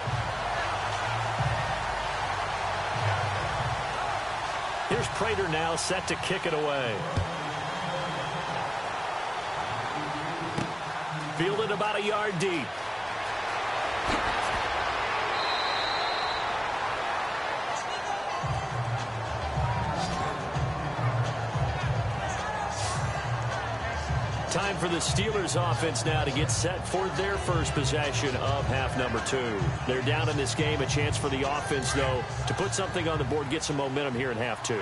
Speaker 1: Here's Prater now set to kick it away. Fielded about a yard deep. Time for the Steelers offense now to get set for their first possession of half number 2. They're down in this game. A chance for the offense, though, to put something on the board, get some momentum here in half 2.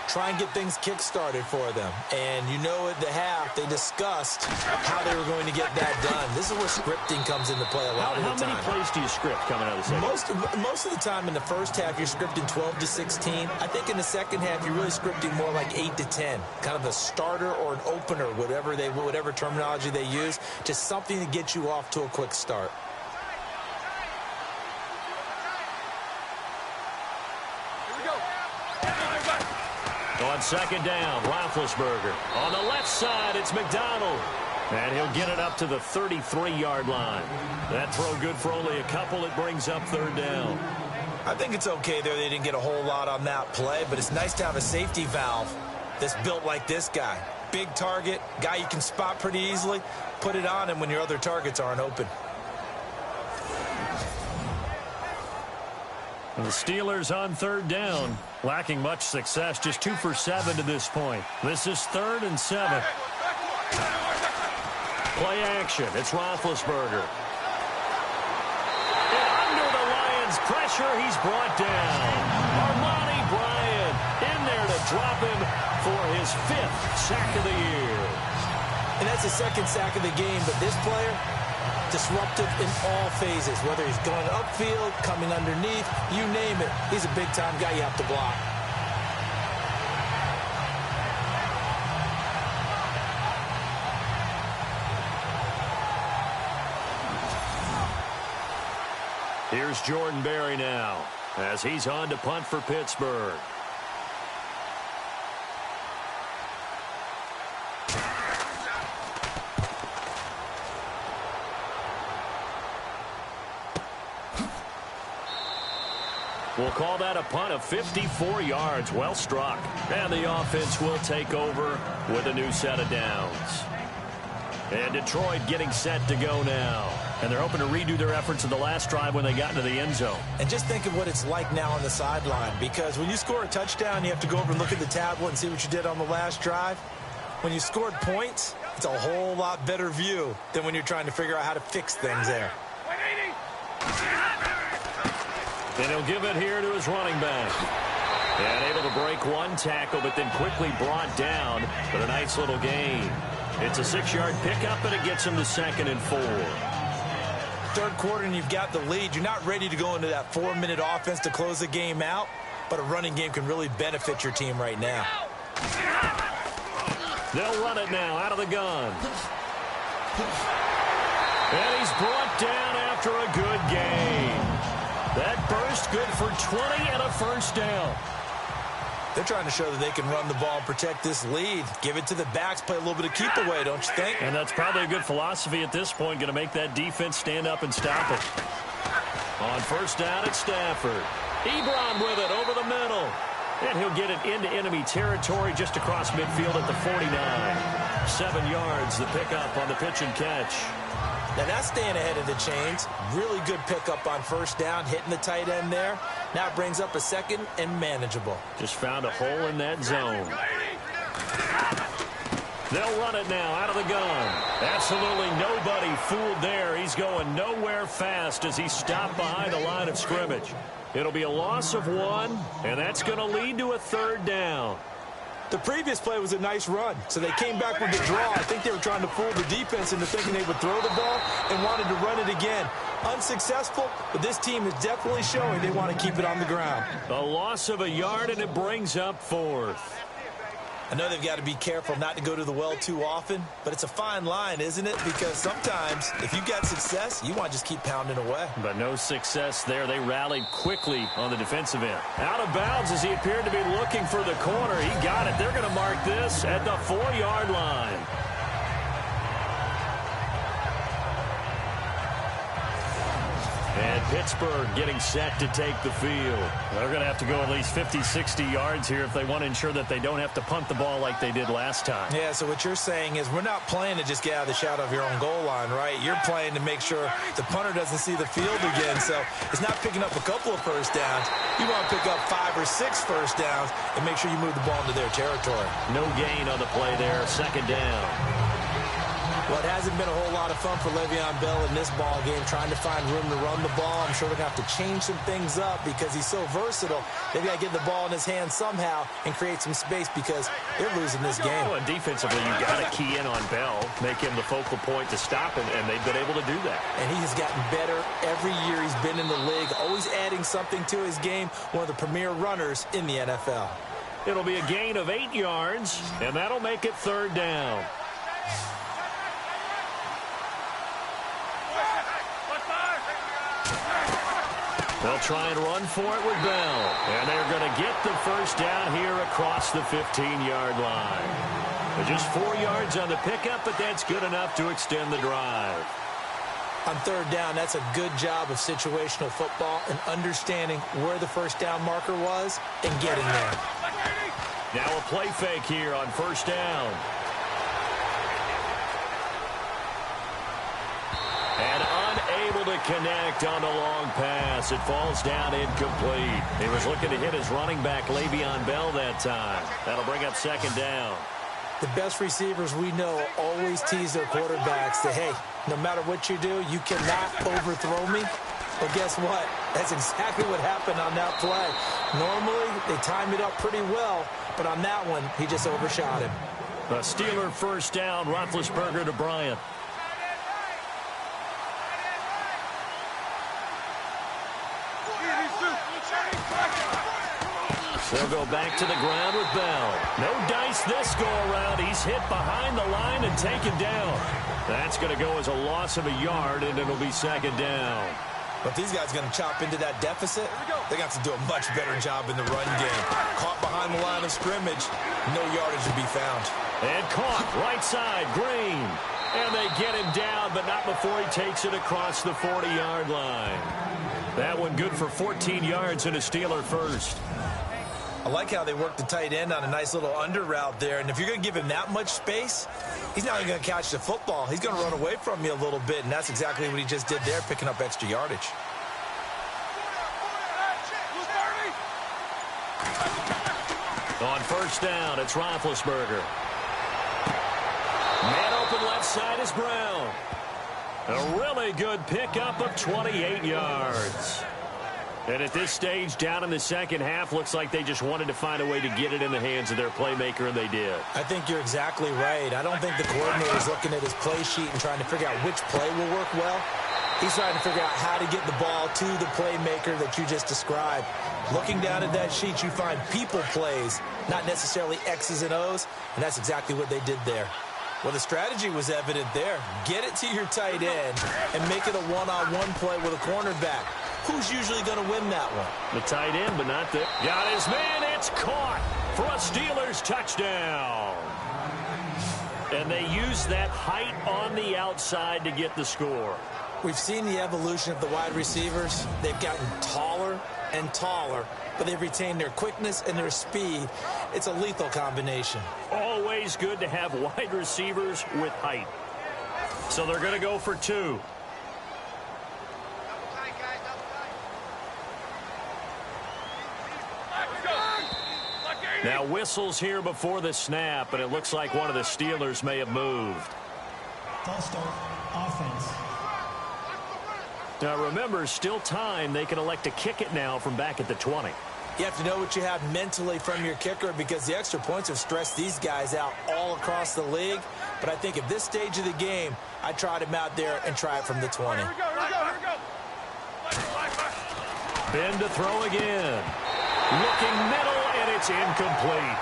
Speaker 2: Try and get things kick-started for them. And you know at the half, they discussed how they were going to get that done. This is where scripting comes into play a lot of the time.
Speaker 1: How many plays do you script coming out of the second?
Speaker 2: Most of the time in the first half, you're scripting 12 to 16. I think in the second half, you're really scripting more like 8 to 10. Kind of a starter or an opener, whatever terminology they use. Just something to get you off to a quick start.
Speaker 1: On second down, Roethlisberger. On the left side, it's McDonald. And he'll get it up to the 33-yard line. That throw good for only a couple. It brings up third down.
Speaker 2: I think it's okay there. They didn't get a whole lot on that play, but it's nice to have a safety valve that's built like this guy. Big target, guy you can spot pretty easily. Put it on him when your other targets aren't open.
Speaker 1: And the Steelers on third down, lacking much success, just 2 for 7 to this point. This is 3rd and 7. Play action. It's Roethlisberger. And under the Lions' pressure, he's brought down. Armani Bryant in there to drop him for his 5th sack of the year.
Speaker 2: And that's the 2nd sack of the game, but this player, disruptive in all phases, whether he's going upfield, coming underneath, you name it. He's a big-time guy you have to block.
Speaker 1: Here's Jordan Berry now as he's on to punt for Pittsburgh. We'll call that a punt of 54 yards. Well struck. And the offense will take over with a new set of downs. And Detroit getting set to go now. And they're hoping to redo their efforts in the last drive when they got into the end zone.
Speaker 2: And just think of what it's like now on the sideline. Because when you score a touchdown, you have to go over and look at the tablet and see what you did on the last drive. When you scored points, it's a whole lot better view than when you're trying to figure out how to fix things there.
Speaker 1: And he'll give it here to his running back. And able to break one tackle, but then quickly brought down for a nice little gain. It's a 6-yard pickup, and it gets him to 2nd and 4.
Speaker 2: Third quarter, and you've got the lead. You're not ready to go into that 4-minute offense to close the game out, but a running game can really benefit your team right now.
Speaker 1: They'll run it now out of the gun. And he's brought down after a good game. That burst good for 20 and a first down.
Speaker 2: They're trying to show that they can run the ball and protect this lead. Give it to the backs, play a little bit of keep away, don't you think?
Speaker 1: And that's probably a good philosophy at this point, going to make that defense stand up and stop it. On first down, it's Stafford. Ebron with it over the middle. And he'll get it into enemy territory just across midfield at the 49. 7 yards, the pickup on the pitch and catch.
Speaker 2: Now that's staying ahead of the chains. Really good pickup on first down, hitting the tight end there. Now it brings up a 2nd and manageable.
Speaker 1: Just found a hole in that zone. They'll run it now out of the gun. Absolutely nobody fooled there. He's going nowhere fast as he's stopped behind the line of scrimmage. It'll be a loss of 1, and that's going to lead to a 3rd down.
Speaker 2: The previous play was a nice run, so they came back with the draw. I think they were trying to fool the defense into thinking they would throw the ball and wanted to run it again. Unsuccessful, but this team is definitely showing they want to keep it on the ground.
Speaker 1: A loss of a yard, and it brings up 4th.
Speaker 2: I know they've got to be careful not to go to the well too often, but it's a fine line, isn't it? Because sometimes if you've got success, you want to just keep pounding away.
Speaker 1: But no success there. They rallied quickly on the defensive end. Out of bounds as he appeared to be looking for the corner. He got it. They're going to mark this at the 4-yard line. And Pittsburgh getting set to take the field. They're going to have to go at least 50, 60 yards here if they want to ensure that they don't have to punt the ball like they did last time.
Speaker 2: Yeah, so what you're saying is we're not playing to just get out of the shadow of your own goal line, right? You're playing to make sure the punter doesn't see the field again. So it's not picking up a couple of first downs. You want to pick up 5 or 6 first downs and make sure you move the ball into their territory.
Speaker 1: No gain on the play there. Second down.
Speaker 2: Well, it hasn't been a whole lot of fun for Le'Veon Bell in this ball game, trying to find room to run the ball. I'm sure they're going to have to change some things up because he's so versatile. They've got to get the ball in his hands somehow and create some space because they're losing this game.
Speaker 1: Well, and defensively, you've got to key in on Bell, make him the focal point to stop him, and they've been able to do that.
Speaker 2: And he has gotten better every year he's been in the league, always adding something to his game, one of the premier runners in the NFL.
Speaker 1: It'll be a gain of 8 yards, and that'll make it third down. They'll try and run for it with Bell. And they're going to get the first down here across the 15-yard line. Just 4 yards on the pickup, but that's good enough to extend the drive.
Speaker 2: On third down, that's a good job of situational football and understanding where the first down marker was and getting there.
Speaker 1: Now a play fake here on first down. And unable to connect on the long pass. It falls down incomplete. He was looking to hit his running back, Le'Veon Bell, that time. That'll bring up second down.
Speaker 2: The best receivers we know always tease their quarterbacks that, hey, no matter what you do, you cannot overthrow me. Well, guess what? That's exactly what happened on that play. Normally, they time it up pretty well, but on that one, he just overshot him.
Speaker 1: A Steeler first down, Roethlisberger to Bryant. They'll go back to the ground with Bell. No dice this go-around. He's hit behind the line and taken down. That's going to go as a loss of a yard, and it'll be second down.
Speaker 2: But these guys are going to chop into that deficit. They're going to have to do a much better job in the run game. Caught behind the line of scrimmage, no yardage to be found.
Speaker 1: And caught right side, Green. And they get him down, but not before he takes it across the 40-yard line. That one good for 14 yards and a Steeler first.
Speaker 2: I like how they work the tight end on a nice little under route there. And if you're going to give him that much space, he's not even going to catch the football. He's going to run away from you a little bit, and that's exactly what he just did there, picking up extra yardage.
Speaker 1: On first down, it's Roethlisberger. Man open left side is Brown. A really good pickup of 28 yards. And at this stage, down in the second half, looks like they just wanted to find a way to get it in the hands of their playmaker, and they did.
Speaker 2: I think you're exactly right. I don't think the coordinator is looking at his play sheet and trying to figure out which play will work well. He's trying to figure out how to get the ball to the playmaker that you just described. Looking down at that sheet, you find people plays, not necessarily X's and O's, and that's exactly what they did there. Well, the strategy was evident there. Get it to your tight end and make it a one-on-one play with a cornerback. Who's usually going to win that one?
Speaker 1: The tight end, but not the... Got his man. It's caught for a Steelers touchdown. And they use that height on the outside to get the score.
Speaker 2: We've seen the evolution of the wide receivers. They've gotten taller and taller, but they've retained their quickness and their speed. It's a lethal combination.
Speaker 1: Always good to have wide receivers with height. So they're going to go for 2. Now whistles here before the snap, and it looks like one of the Steelers may have moved.
Speaker 3: False start, offense.
Speaker 1: Now remember, still time. They can elect to kick it now from back at the 20.
Speaker 2: You have to know what you have mentally from your kicker because the extra points have stressed these guys out all across the league. But I think at this stage of the game, I tried him out there and try it from the 20.
Speaker 3: Here we go.
Speaker 1: Ben to throw again. Looking middle, and it's incomplete.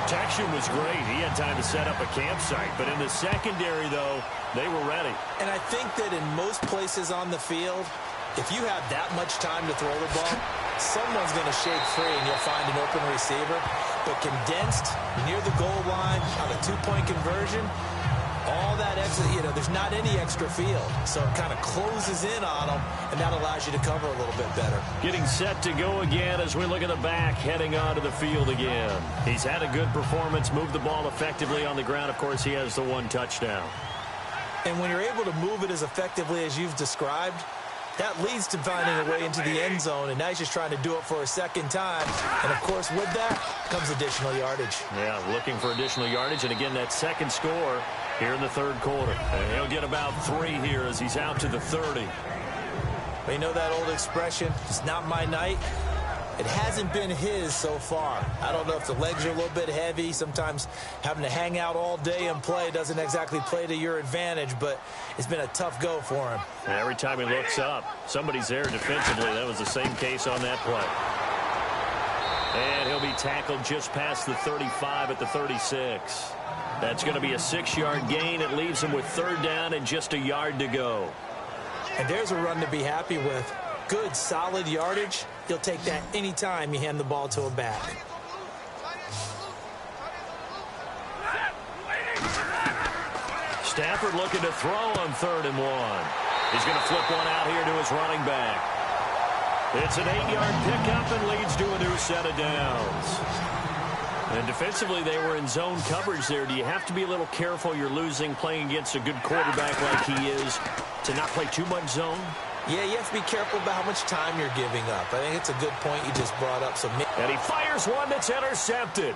Speaker 1: protection was great. He had time to set up a campsite. But in the secondary, though, they were ready.
Speaker 2: And I think that in most places on the field, if you have that much time to throw the ball, someone's going to shake free and you'll find an open receiver. But condensed, near the goal line, on a two-point conversion, all that extra, there's not any extra field. So it kind of closes in on them, and that allows you to cover a little bit better.
Speaker 1: Getting set to go again as we look at the back, heading onto the field again. He's had a good performance, moved the ball effectively on the ground. Of course, he has the one touchdown.
Speaker 2: And when you're able to move it as effectively as you've described, that leads to finding a way into the end zone, and now he's just trying to do it for a second time. And, of course, with that comes additional yardage.
Speaker 1: Yeah, looking for additional yardage. And, again, that second score here in the third quarter. And he'll get about 3 here as he's out to the 30.
Speaker 2: But you know that old expression, it's not my night? It hasn't been his so far. I don't know if the legs are a little bit heavy. Sometimes having to hang out all day and play doesn't exactly play to your advantage, but it's been a tough go for him.
Speaker 1: And every time he looks up, somebody's there defensively. That was the same case on that play. And he'll be tackled just past the 35 at the 36. That's going to be a 6-yard gain. It leaves him with third down and just a yard to go.
Speaker 2: And there's a run to be happy with. Good, solid yardage. You'll take that anytime you hand the ball to a back.
Speaker 1: Stafford looking to throw on 3rd and 1. He's going to flip one out here to his running back. It's an 8-yard pickup and leads to a new set of downs. And defensively, they were in zone coverage there. Do you have to be a little careful? You're losing, playing against a good quarterback like he is, to not play too much zone?
Speaker 2: Yeah, you have to be careful about how much time you're giving up. I think it's a good point you just brought up.
Speaker 1: And he fires one that's intercepted.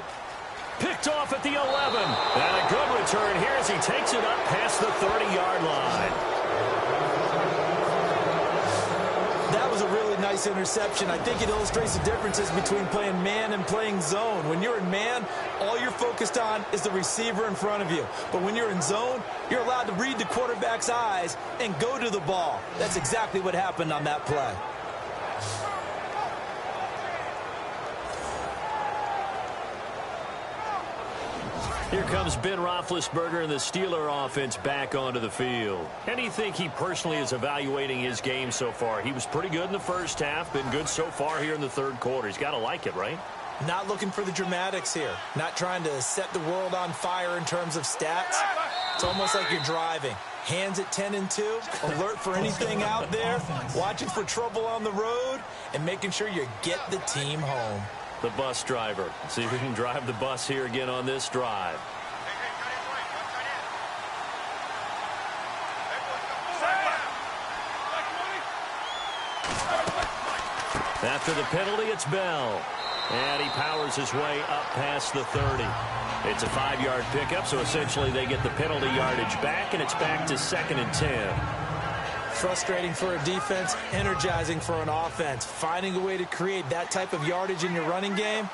Speaker 1: Picked off at the 11. And a good return here as he takes it up past the 30-yard line.
Speaker 2: That was a really nice interception. I think it illustrates the differences between playing man and playing zone. When you're in man, all you're focused on is the receiver in front of you. But when you're in zone, you're allowed to read the quarterback's eyes and go to the ball. That's exactly what happened on that play.
Speaker 1: Here comes Ben Roethlisberger and the Steeler offense back onto the field. How do you think he personally is evaluating his game so far? He was pretty good in the first half, been good so far here in the third quarter. He's got to like it, right?
Speaker 2: Not looking for the dramatics here. Not trying to set the world on fire in terms of stats. It's almost like you're driving. Hands at 10 and 2, alert for anything out there, watching for trouble on the road, and making sure you get the team home.
Speaker 1: The bus driver. See if we can drive the bus here again on this drive. After the penalty, it's Bell. And he powers his way up past the 30. It's a 5-yard pickup, so essentially they get the penalty yardage back, and it's back to 2nd and 10.
Speaker 2: Frustrating for a defense, energizing for an offense. Finding a way to create that type of yardage in your running game,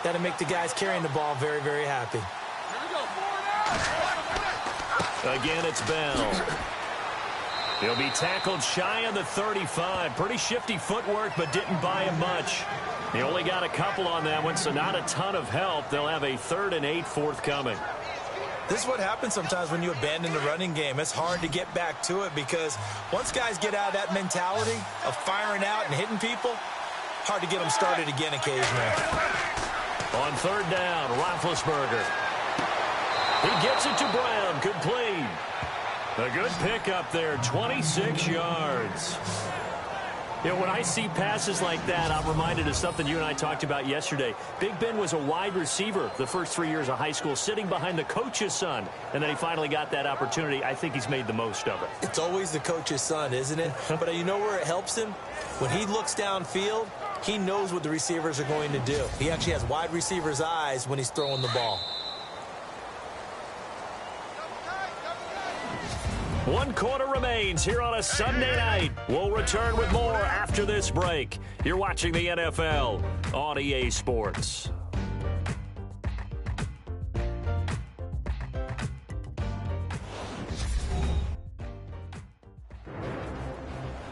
Speaker 2: that'll make the guys carrying the ball very, very happy.
Speaker 1: Again, it's Bell. He'll be tackled shy of the 35. Pretty shifty footwork, but didn't buy him much. He only got a couple on that one, so not a ton of help. They'll have a 3rd and 8 forthcoming.
Speaker 2: This is what happens sometimes when you abandon the running game. It's hard to get back to it because once guys get out of that mentality of firing out and hitting people, hard to get them started again occasionally.
Speaker 1: On 3rd down, Roethlisberger. He gets it to Brown, complete. A good pickup there, 26 yards. You know, when I see passes like that, I'm reminded of something you and I talked about yesterday. Big Ben was a wide receiver the first 3 years of high school, sitting behind the coach's son, and then he finally got that opportunity. I think he's made the most of it.
Speaker 2: It's always the coach's son, isn't it? But you know where it helps him? When he looks downfield, he knows what the receivers are going to do. He actually has wide receivers' eyes when he's throwing the ball.
Speaker 1: 1 quarter remains here on a Sunday night. We'll return with more after this break. You're watching the NFL on EA Sports.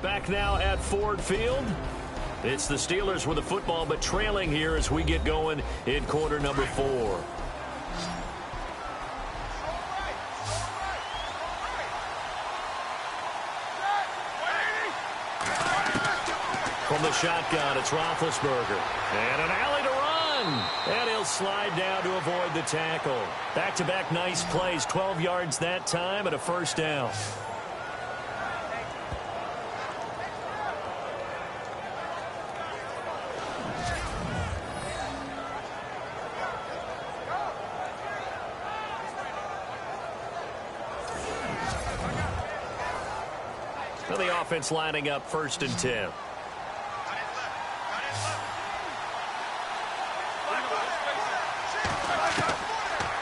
Speaker 1: Back now at Ford Field. It's the Steelers with the football, but trailing here as we get going in quarter number 4. From the shotgun, it's Roethlisberger. And an alley to run. And he'll slide down to avoid the tackle. Back-to-back nice plays, 12 yards that time and a first down. Well, the offense lining up 1st and 10.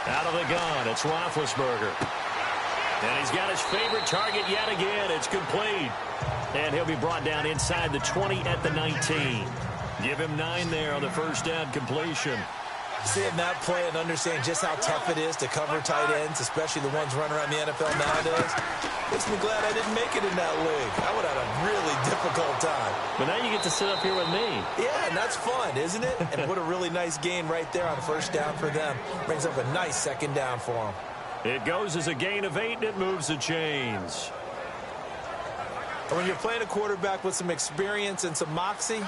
Speaker 1: Out of the gun, it's Roethlisberger. And he's got his favorite target yet again. It's complete. And he'll be brought down inside the 20 at the 19. Give him 9 there on the first down completion.
Speaker 2: Seeing that play and understand just how tough it is to cover tight ends, especially the ones running around the NFL nowadays, makes me glad I didn't make it in that league. I would have had a really difficult time.
Speaker 1: But now you get to sit up here with me.
Speaker 2: Yeah, and that's fun, isn't it? And what a really nice gain right there on first down for them. Brings up a nice second down for them.
Speaker 1: It goes as a gain of 8, and it moves the chains.
Speaker 2: When you're playing a quarterback with some experience and some moxie,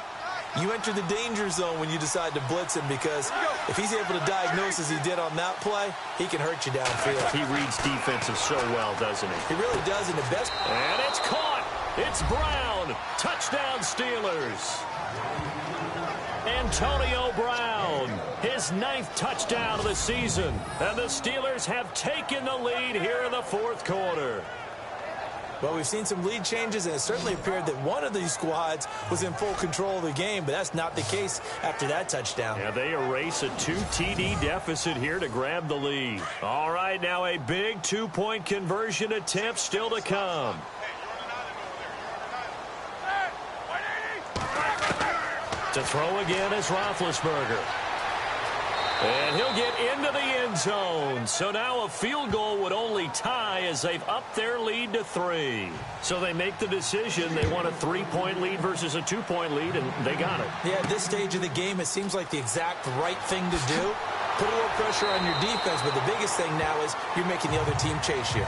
Speaker 2: you enter the danger zone when you decide to blitz him, because if he's able to diagnose as he did on that play, he can hurt you downfield.
Speaker 1: He reads defenses so well, doesn't he?
Speaker 2: He really does, in the best.
Speaker 1: And it's caught. It's Brown. Touchdown, Steelers. Antonio Brown, his 9th touchdown of the season. And the Steelers have taken the lead here in the 4th quarter.
Speaker 2: Well, we've seen some lead changes, and it certainly appeared that one of these squads was in full control of the game, but that's not the case after that touchdown.
Speaker 1: Yeah, they erase a 2 TD deficit here to grab the lead. All right, now a big 2-point conversion attempt still to come. To throw again is Roethlisberger. And he'll get into the end zone. So now a field goal would only tie as they've upped their lead to 3. So they make the decision. They want a 3-point lead versus a 2-point lead, and they got it.
Speaker 2: Yeah, at this stage of the game, it seems like the exact right thing to do. Put a little pressure on your defense, but the biggest thing now is you're making the other team chase you.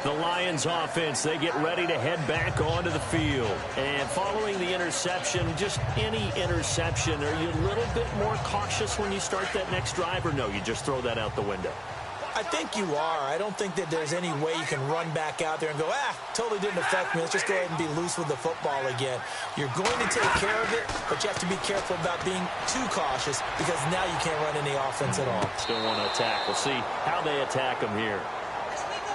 Speaker 1: The Lions offense, they get ready to head back onto the field. And following the interception, just any interception, are you a little bit more cautious when you start that next drive, or no, you just throw that out the window?
Speaker 2: I think you are. I don't think that there's any way you can run back out there and go, totally didn't affect me. Let's just go ahead and be loose with the football again. You're going to take care of it, but you have to be careful about being too cautious, because now you can't run any offense at all.
Speaker 1: Still want to attack. We'll see how they attack them here.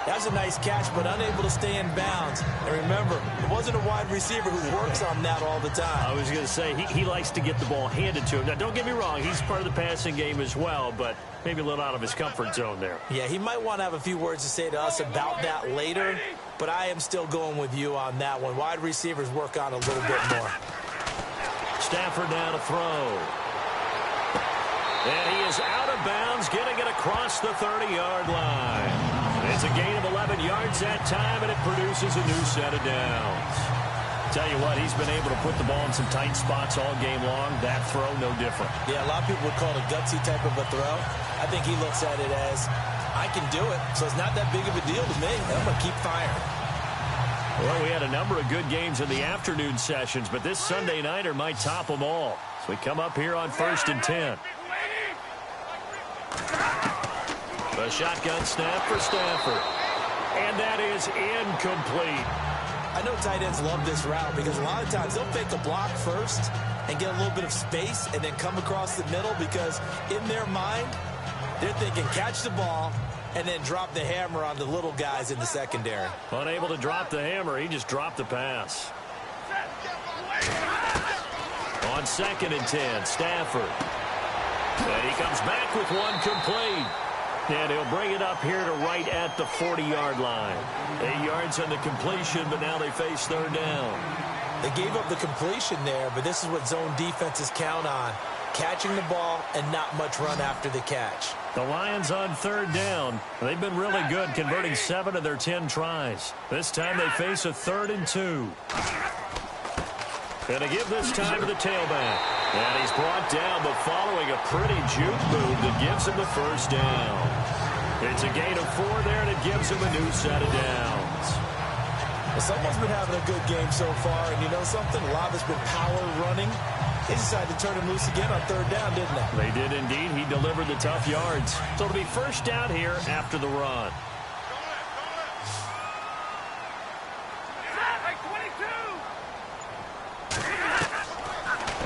Speaker 2: That's a nice catch, but unable to stay in bounds. And remember, it wasn't a wide receiver who works on that all the time.
Speaker 1: I was going to say, he likes to get the ball handed to him. Now, don't get me wrong, he's part of the passing game as well, but maybe a little out of his comfort zone there. Yeah,
Speaker 2: he might want to have a few words to say to us about that later, but I am still going with you on that one. Wide receivers work on a little bit more.
Speaker 1: Stafford now to throw. And he is out of bounds, getting it across the 30-yard line. It's a gain of 11 yards that time, and it produces a new set of downs. Tell you what, he's been able to put the ball in some tight spots all game long. That throw, no different.
Speaker 2: Yeah, a lot of people would call it a gutsy type of a throw. I think he looks at it as, I can do it, so it's not that big of a deal to me. I'm going to keep firing.
Speaker 1: Well, we had a number of good games in the afternoon sessions, but this Sunday nighter might top them all. So we come up here on 1st and 10. The shotgun snap for Stafford. And that is incomplete.
Speaker 2: I know tight ends love this route, because a lot of times they'll fake a block first and get a little bit of space and then come across the middle, because in their mind, they're thinking catch the ball and then drop the hammer on the little guys in the secondary.
Speaker 1: Unable to drop the hammer, he just dropped the pass. On 2nd and 10, Stafford. And he comes back with one complete. And he'll bring it up here to right at the 40-yard line. 8 yards on the completion, but now they face 3rd down.
Speaker 2: They gave up the completion there, but this is what zone defenses count on. Catching the ball and not much run after the catch.
Speaker 1: The Lions on 3rd down. They've been really good, converting 7 of their 10 tries. This time they face a 3rd and 2. Going to give this time to the tailback. And he's brought down, but following a pretty juke move that gives him the 1st down. It's a gain of 4 there, and it gives him a new set of downs.
Speaker 2: Well, someone's been having a good game so far, and you know something? A lot of it's been power running. They decided to turn him loose again on third down, didn't they?
Speaker 1: They did indeed. He delivered the tough yards. So it'll be first down here after the run.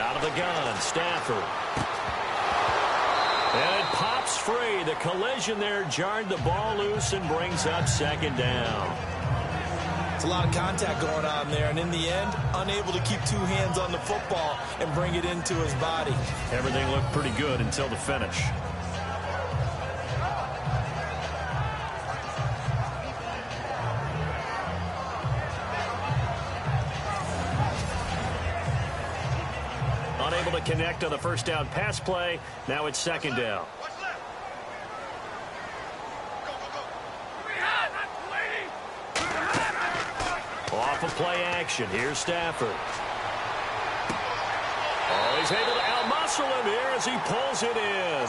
Speaker 1: Out of the gun, Stafford. And it pops free. The collision there jarred the ball loose and brings up second down.
Speaker 2: It's a lot of contact going on there, and in the end, unable to keep two hands on the football and bring it into his body.
Speaker 1: Everything looked pretty good until the finish. Unable to connect on the first down pass play. Now it's second down. Off of play action. Here's Stafford. Oh, he's able to out-muscle him here as he pulls it in.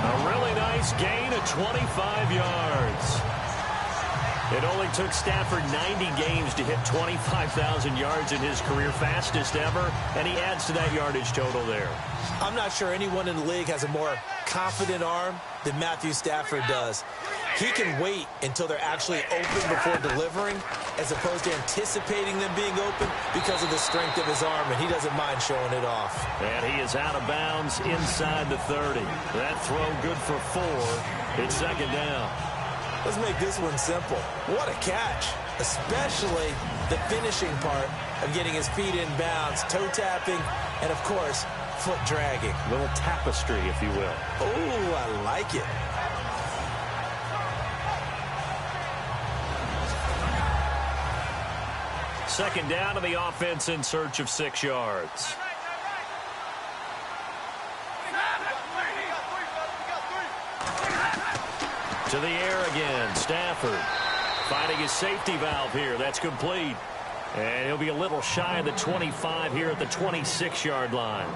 Speaker 1: A really nice gain of 25 yards. It only took Stafford 90 games to hit 25,000 yards in his career, fastest ever, and he adds to that yardage total there.
Speaker 2: I'm not sure anyone in the league has a more confident arm than Matthew Stafford does. He can wait until they're actually open before delivering, as opposed to anticipating them being open because of the strength of his arm, and he doesn't mind showing it off.
Speaker 1: And he is out of bounds inside the 30. That throw good for 4. It's second down.
Speaker 2: Let's make this one simple. What a catch, especially the finishing part of getting his feet in bounds, toe tapping, and, of course, foot dragging.
Speaker 1: A little tapestry, if you will.
Speaker 2: Ooh, I like it.
Speaker 1: Second down to the offense in search of 6 yards. To the air again, Stafford finding his safety valve here. That's complete. And he'll be a little shy of the 25 here at the 26-yard line.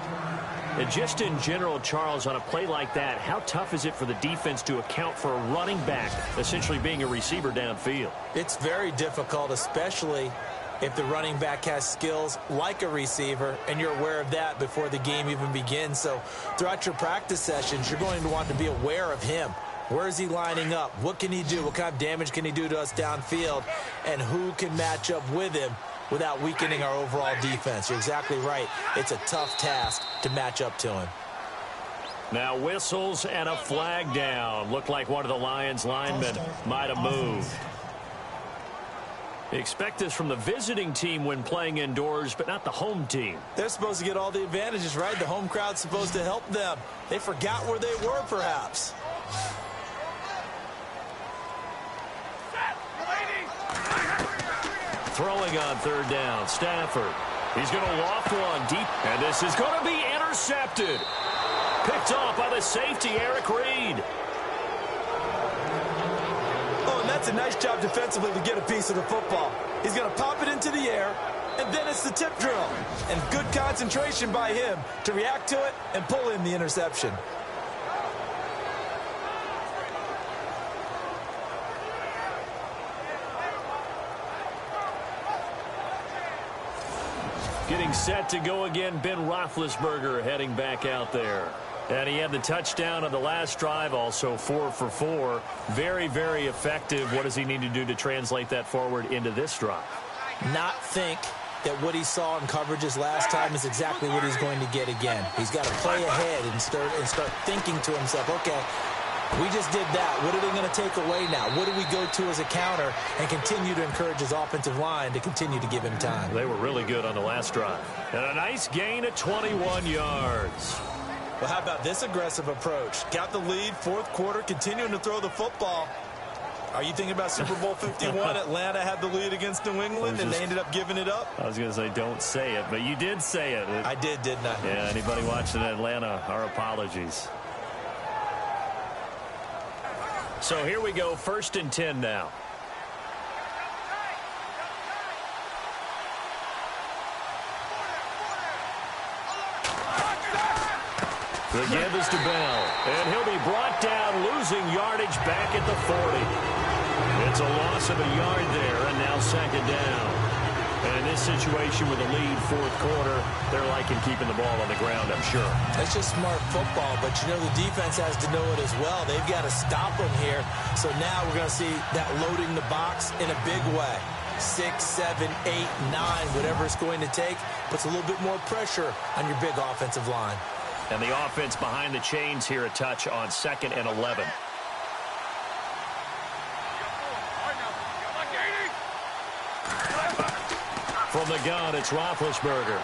Speaker 1: And just in general, Charles, on a play like that, how tough is it for the defense to account for a running back essentially being a receiver downfield?
Speaker 2: It's very difficult, especially if the running back has skills like a receiver, and you're aware of that before the game even begins. So throughout your practice sessions, you're going to want to be aware of him. Where is he lining up? What can he do? What kind of damage can he do to us downfield? And who can match up with him without weakening our overall defense? You're exactly right. It's a tough task to match up to him.
Speaker 1: Now whistles and a flag down. Looked like one of the Lions linemen might have moved. Expect this from the visiting team when playing indoors, but not the home team.
Speaker 2: They're supposed to get all the advantages, right? The home crowd's supposed to help them. They forgot where they were, perhaps.
Speaker 1: Throwing on third down, Stafford. He's going to loft one deep, and this is going to be intercepted. Picked off by the safety, Eric Reed.
Speaker 2: Oh, and that's a nice job defensively to get a piece of the football. He's going to pop it into the air, and then it's the tip drill. And good concentration by him to react to it and pull in the interception.
Speaker 1: Getting set to go again, Ben Roethlisberger heading back out there. And he had the touchdown on the last drive, also 4 for 4. Very, very effective. What does he need to do to translate that forward into this drive?
Speaker 2: Not think that what he saw in coverages last time is exactly what he's going to get again. He's got to play ahead and start thinking to himself, okay, we just did that. What are they going to take away now? What do we go to as a counter? And continue to encourage his offensive line to continue to give him time.
Speaker 1: They were really good on the last drive. And a nice gain of 21 yards.
Speaker 2: Well, how about this aggressive approach? Got the lead, fourth quarter, continuing to throw the football. Are you thinking about Super Bowl 51? Atlanta had the lead against New England, and they ended up giving it up?
Speaker 1: I was going to say, don't say it, but you did say it.
Speaker 2: I did, didn't I?
Speaker 1: Yeah, anybody watching Atlanta, our apologies. So here we go, 1st and 10 now. The give is to Bell, and he'll be brought down, losing yardage back at the 40. It's a loss of a yard there, and now second down. And in this situation with a lead fourth quarter, they're liking keeping the ball on the ground, I'm sure.
Speaker 2: That's just smart football, but you know the defense has to know it as well. They've got to stop them here. So now we're going to see that loading the box in a big way. 6, 7, 8, 9, whatever it's going to take, puts a little bit more pressure on your big offensive line.
Speaker 1: And the offense behind the chains here a touch on 2nd and 11. From the gun, it's Roethlisberger.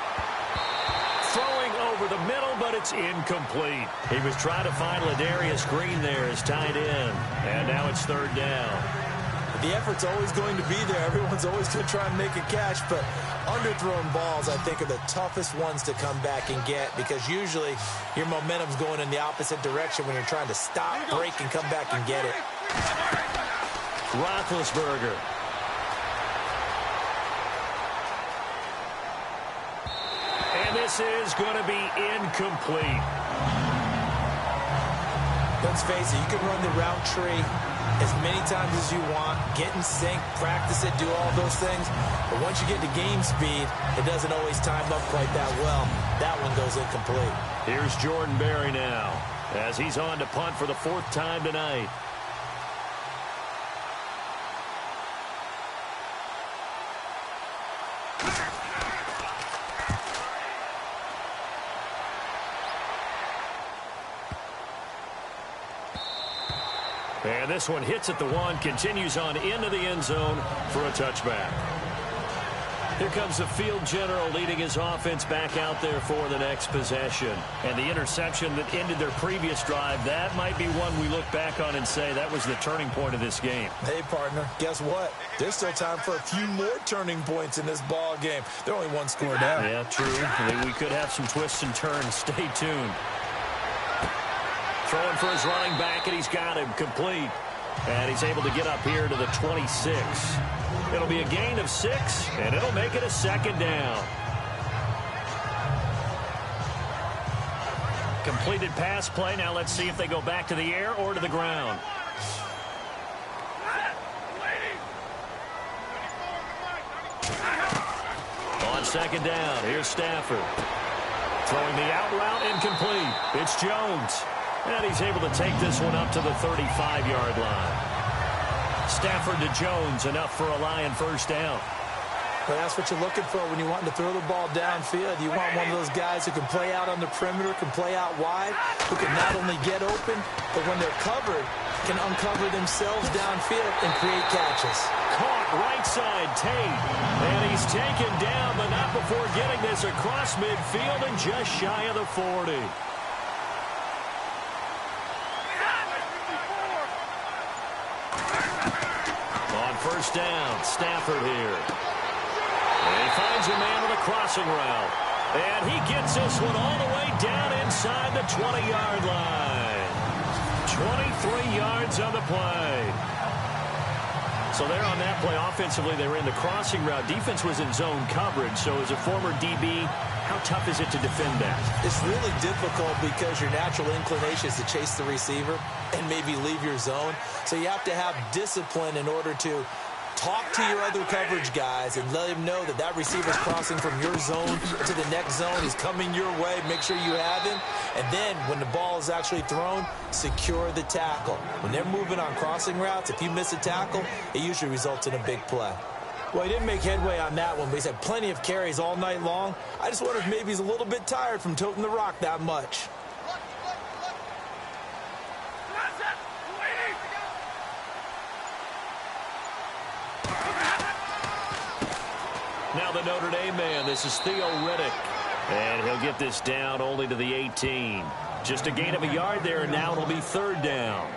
Speaker 1: Throwing over the middle, but it's incomplete. He was trying to find Ladarius Green there as tight end. And now it's third down.
Speaker 2: The effort's always going to be there. Everyone's always going to try and make a catch, but underthrown balls, I think, are the toughest ones to come back and get because usually your momentum's going in the opposite direction when you're trying to stop, break, and come back and get it.
Speaker 1: Roethlisberger. And this is going to be incomplete.
Speaker 2: Let's face it, you can run the route tree as many times as you want, get in sync, practice it, do all those things. But once you get to game speed, it doesn't always time up quite that well. That one goes incomplete.
Speaker 1: Here's Jordan Berry now as he's on to punt for the 4th time tonight. And this one hits at the 1, continues on into the end zone for a touchback. Here comes the field general leading his offense back out there for the next possession. And the interception that ended their previous drive, that might be one we look back on and say that was the turning point of this game.
Speaker 2: Hey, partner, guess what? There's still time for a few more turning points in this ball game. They're only one score down.
Speaker 1: Yeah, true. We could have some twists and turns. Stay tuned. Throwing for his running back, and he's got him complete. And he's able to get up here to the 26. It'll be a gain of 6, and it'll make it a second down. Completed pass play. Now let's see if they go back to the air or to the ground. On second down, here's Stafford. Throwing the out route, incomplete. It's Jones. And he's able to take this one up to the 35-yard line. Stafford to Jones, enough for a Lion first down.
Speaker 2: Well, that's what you're looking for when you want to throw the ball downfield. You want one of those guys who can play out on the perimeter, can play out wide, who can not only get open, but when they're covered, can uncover themselves downfield and create catches.
Speaker 1: Caught right side, Tate. And he's taken down, but not before getting this across midfield and just shy of the 40. First down, Stafford here. And he finds a man with a crossing route. And he gets this one all the way down inside the 20-yard line. 23 yards on the play. So there on that play, offensively, they ran the crossing route. Defense was in zone coverage. So as a former DB, how tough is it to defend that?
Speaker 2: It's really difficult because your natural inclination is to chase the receiver and maybe leave your zone. So you have to have discipline in order to talk to your other coverage guys and let him know that that receiver's crossing from your zone to the next zone. He's coming your way. Make sure you have him. And then when the ball is actually thrown, secure the tackle. When they're moving on crossing routes, if you miss a tackle, it usually results in a big play. Well, he didn't make headway on that one, but he's had plenty of carries all night long. I just wonder if maybe he's a little bit tired from toting the rock that much.
Speaker 1: Now the Notre Dame man, this is Theo Riddick. And he'll get this down only to the 18. Just a gain of a yard there, and now it'll be third down.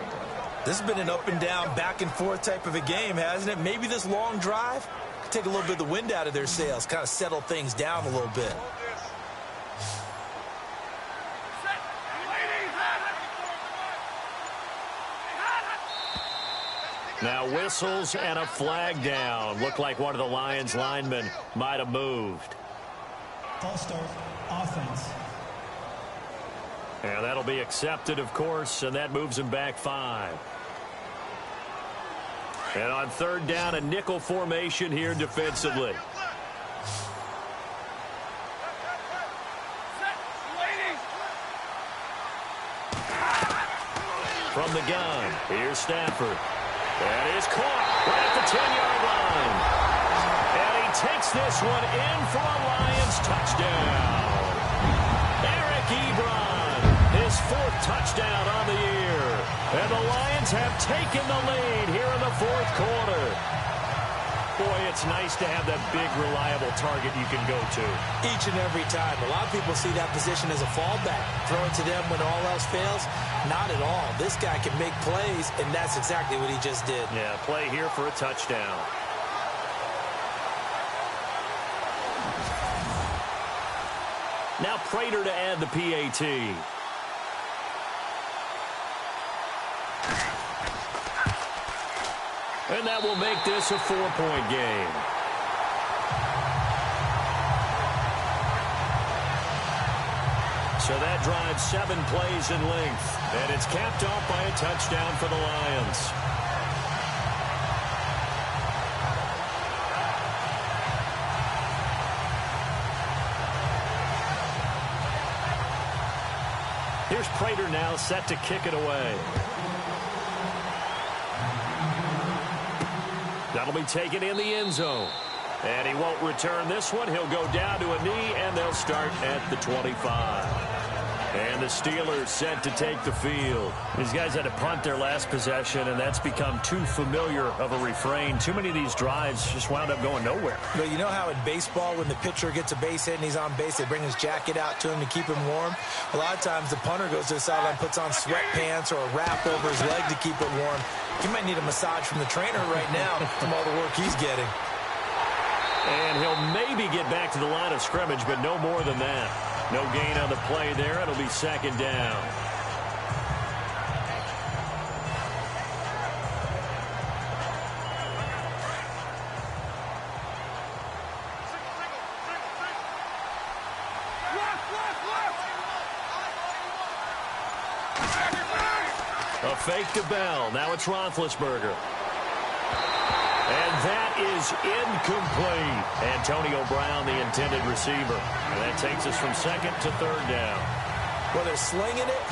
Speaker 2: This has been an up and down, back and forth type of a game, hasn't it? Maybe this long drive could take a little bit of the wind out of their sails, kind of settle things down a little bit.
Speaker 1: Now whistles and a flag down. Looked like one of the Lions linemen might have moved.
Speaker 3: False start, offense.
Speaker 1: And that'll be accepted, of course, and that moves him back 5. And on third down, a nickel formation here defensively. From the gun, here's Stafford. That is caught right at the 10-yard line. And he takes this one in for a Lions touchdown. Eric Ebron, his 4th touchdown on the year. And the Lions have taken the lead here in the 4th quarter. Boy, it's nice to have that big, reliable target you can go to.
Speaker 2: Each and every time. A lot of people see that position as a fallback. Throw it to them when all else fails. Not at all. This guy can make plays, and that's exactly what he just did.
Speaker 1: Yeah, play here for a touchdown. Now Prater to add the PAT. And that will make this a 4-point game. So that drives 7 plays in length. And it's capped off by a touchdown for the Lions. Here's Prater now set to kick it away. That'll be taken in the end zone. And he won't return this one. He'll go down to a knee, and they'll start at the 25. And the Steelers set to take the field. These guys had to punt their last possession, and that's become too familiar of a refrain. Too many of these drives just wound up going nowhere.
Speaker 2: But you know how in baseball, when the pitcher gets a base hit and he's on base, they bring his jacket out to him to keep him warm? A lot of times the punter goes to the sideline, puts on sweatpants or a wrap over his leg to keep it warm. He might need a massage from the trainer right now from all the work he's getting.
Speaker 1: And he'll maybe get back to the line of scrimmage, but no more than that. No gain on the play there. It'll be 2nd down. A fake to Bell. Now it's Roethlisberger. And that is incomplete. Antonio Brown, the intended receiver. And that takes us from 2nd to 3rd down.
Speaker 2: Well, they're slinging it,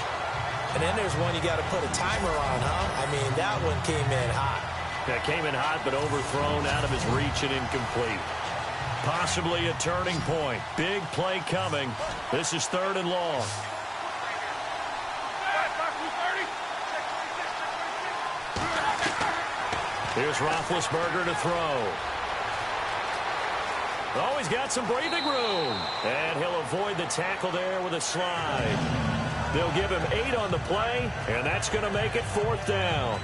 Speaker 2: and then there's one you got to put a timer on, huh? I mean, that one came in hot.
Speaker 1: That came in hot, but overthrown out of his reach and incomplete. Possibly a turning point. Big play coming. This is 3rd and long. Here's Roethlisberger to throw. Oh, he's got some breathing room. And he'll avoid the tackle there with a slide. They'll give him 8 on the play, and that's going to make it 4th down.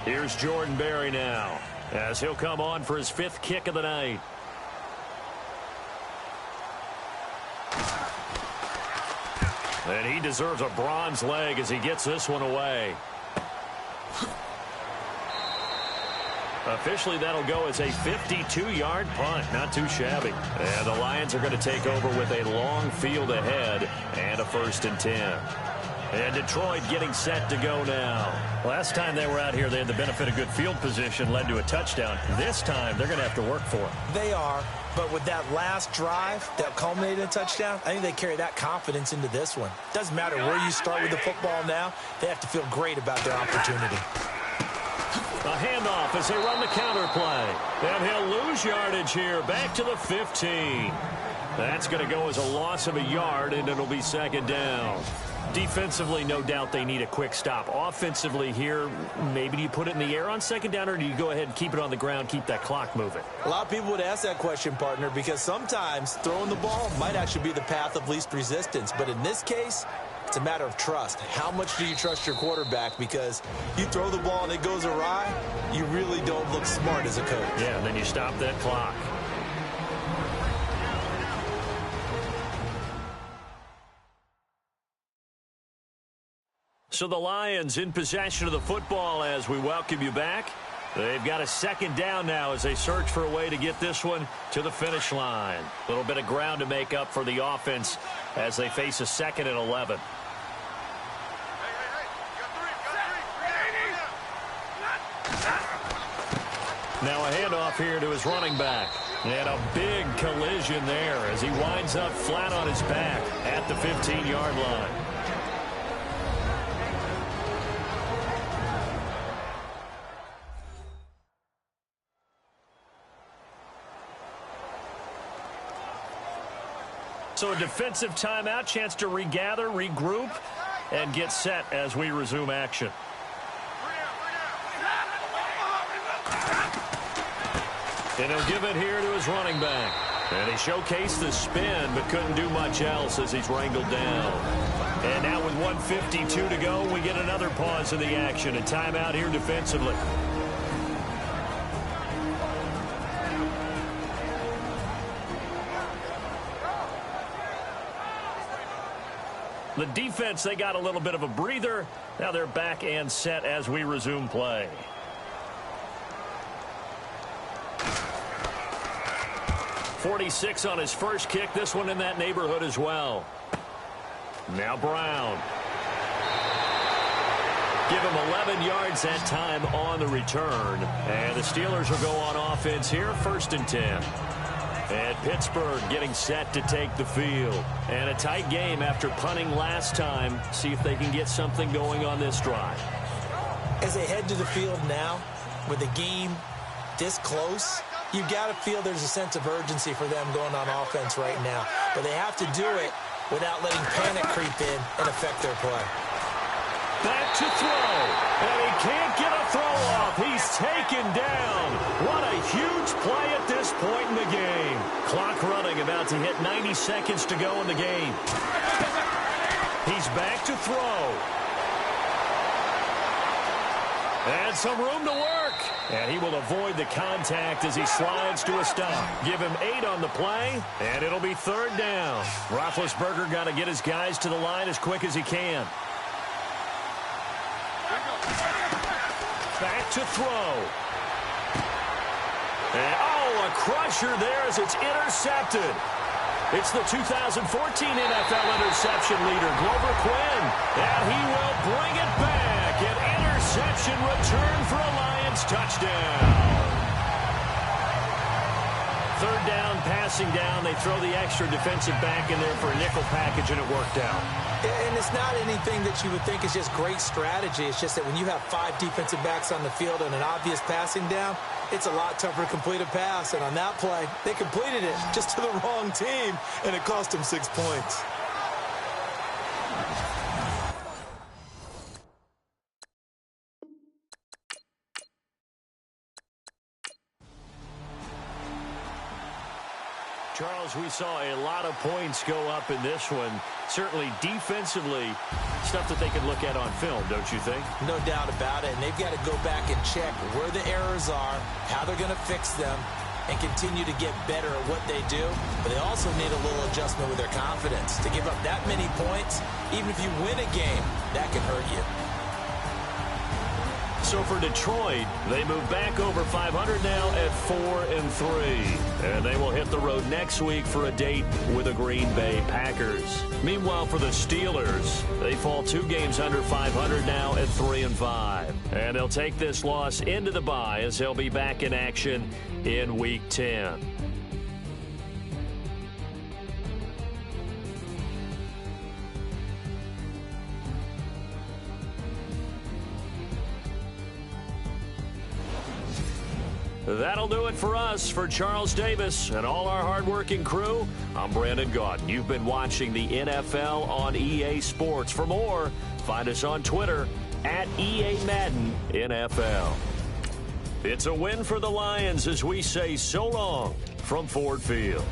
Speaker 1: Here's Jordan Berry now, as he'll come on for his 5th kick of the night. And he deserves a bronze leg as he gets this one away. Officially, that'll go as a 52-yard punt. Not too shabby. And the Lions are going to take over with a long field ahead and a 1st and 10. And Detroit getting set to go now. Last time they were out here, they had the benefit of good field position, led to a touchdown. This time, they're going to have to work for it.
Speaker 2: They are, but with that last drive that culminated in a touchdown, I think they carry that confidence into this one. Doesn't matter where you start with the football now, they have to feel great about their opportunity.
Speaker 1: A handoff as they run the counter play. And he'll lose yardage here, back to the 15. That's going to go as a loss of a yard, and it'll be 2nd down. Defensively, no doubt they need a quick stop. Offensively here, maybe do you put it in the air on 2nd down, or do you go ahead and keep it on the ground, keep that clock moving?
Speaker 2: A lot of people would ask that question, partner, because sometimes throwing the ball might actually be the path of least resistance. But in this case, It's a matter of trust. How much do you trust your quarterback? Because you throw the ball and it goes awry, you really don't look smart as a coach.
Speaker 1: Yeah, and then you stop that clock. So the Lions in possession of the football as we welcome you back. They've got a second down now as they search for a way to get this one to the finish line. A little bit of ground to make up for the offense as they face a 2nd and 11. Now a handoff here to his running back. And a big collision there as he winds up flat on his back at the 15-yard line. So a defensive timeout, chance to regather, regroup, and get set as we resume action. And he'll give it here to his running back. And he showcased the spin, but couldn't do much else as he's wrangled down. And now with 1:52 to go, we get another pause in the action. A timeout here defensively. The defense, they got a little bit of a breather. Now they're back and set as we resume play. .46 on his first kick. This one in that neighborhood as well. Now Brown. Give him 11 yards that time on the return. And the Steelers will go on offense here, 1st and 10. And Pittsburgh getting set to take the field. And a tight game after punting last time. See if they can get something going on this drive.
Speaker 2: As they head to the field now, with the game this close, you've got to feel there's a sense of urgency for them going on offense right now. But they have to do it without letting panic creep in and affect their play.
Speaker 1: Back to throw. And he can't get a throw off. He's taken down. What a huge play at this point in the game. Clock running, about to hit 90 seconds to go in the game. He's back to throw. And some room to work. And he will avoid the contact as he slides to a stop. Give him 8 on the play, and it'll be 3rd down. Roethlisberger got to get his guys to the line as quick as he can. Back to throw. And, a crusher there as it's intercepted. It's the 2014 NFL interception leader, Glover Quinn. And he will bring it back. An interception return for a Lions touchdown. 3rd down, passing down. They throw the extra defensive back in there for a nickel package, and it worked out.
Speaker 2: And it's not anything that you would think is just great strategy. It's just that when you have 5 defensive backs on the field and an obvious passing down, it's a lot tougher to complete a pass. And on that play, they completed it just to the wrong team, and it cost them 6 points.
Speaker 1: Charles, we saw a lot of points go up in this one. Certainly defensively, stuff that they can look at on film, don't you think?
Speaker 2: No doubt about it. And they've got to go back and check where the errors are, how they're going to fix them, and continue to get better at what they do. But they also need a little adjustment with their confidence. To give up that many points, even if you win a game, that can hurt you.
Speaker 1: So for Detroit, they move back over 500 now at 4-3. And they will hit the road next week for a date with the Green Bay Packers. Meanwhile, for the Steelers, they fall 2 games under 500 now at 3-5. And they'll take this loss into the bye as they'll be back in action in Week 10. That'll do it for us. For Charles Davis and all our hardworking crew, I'm Brandon Gaudin. You've been watching the NFL on EA Sports. For more, find us on Twitter at EA Madden NFL. It's a win for the Lions as we say so long from Ford Field.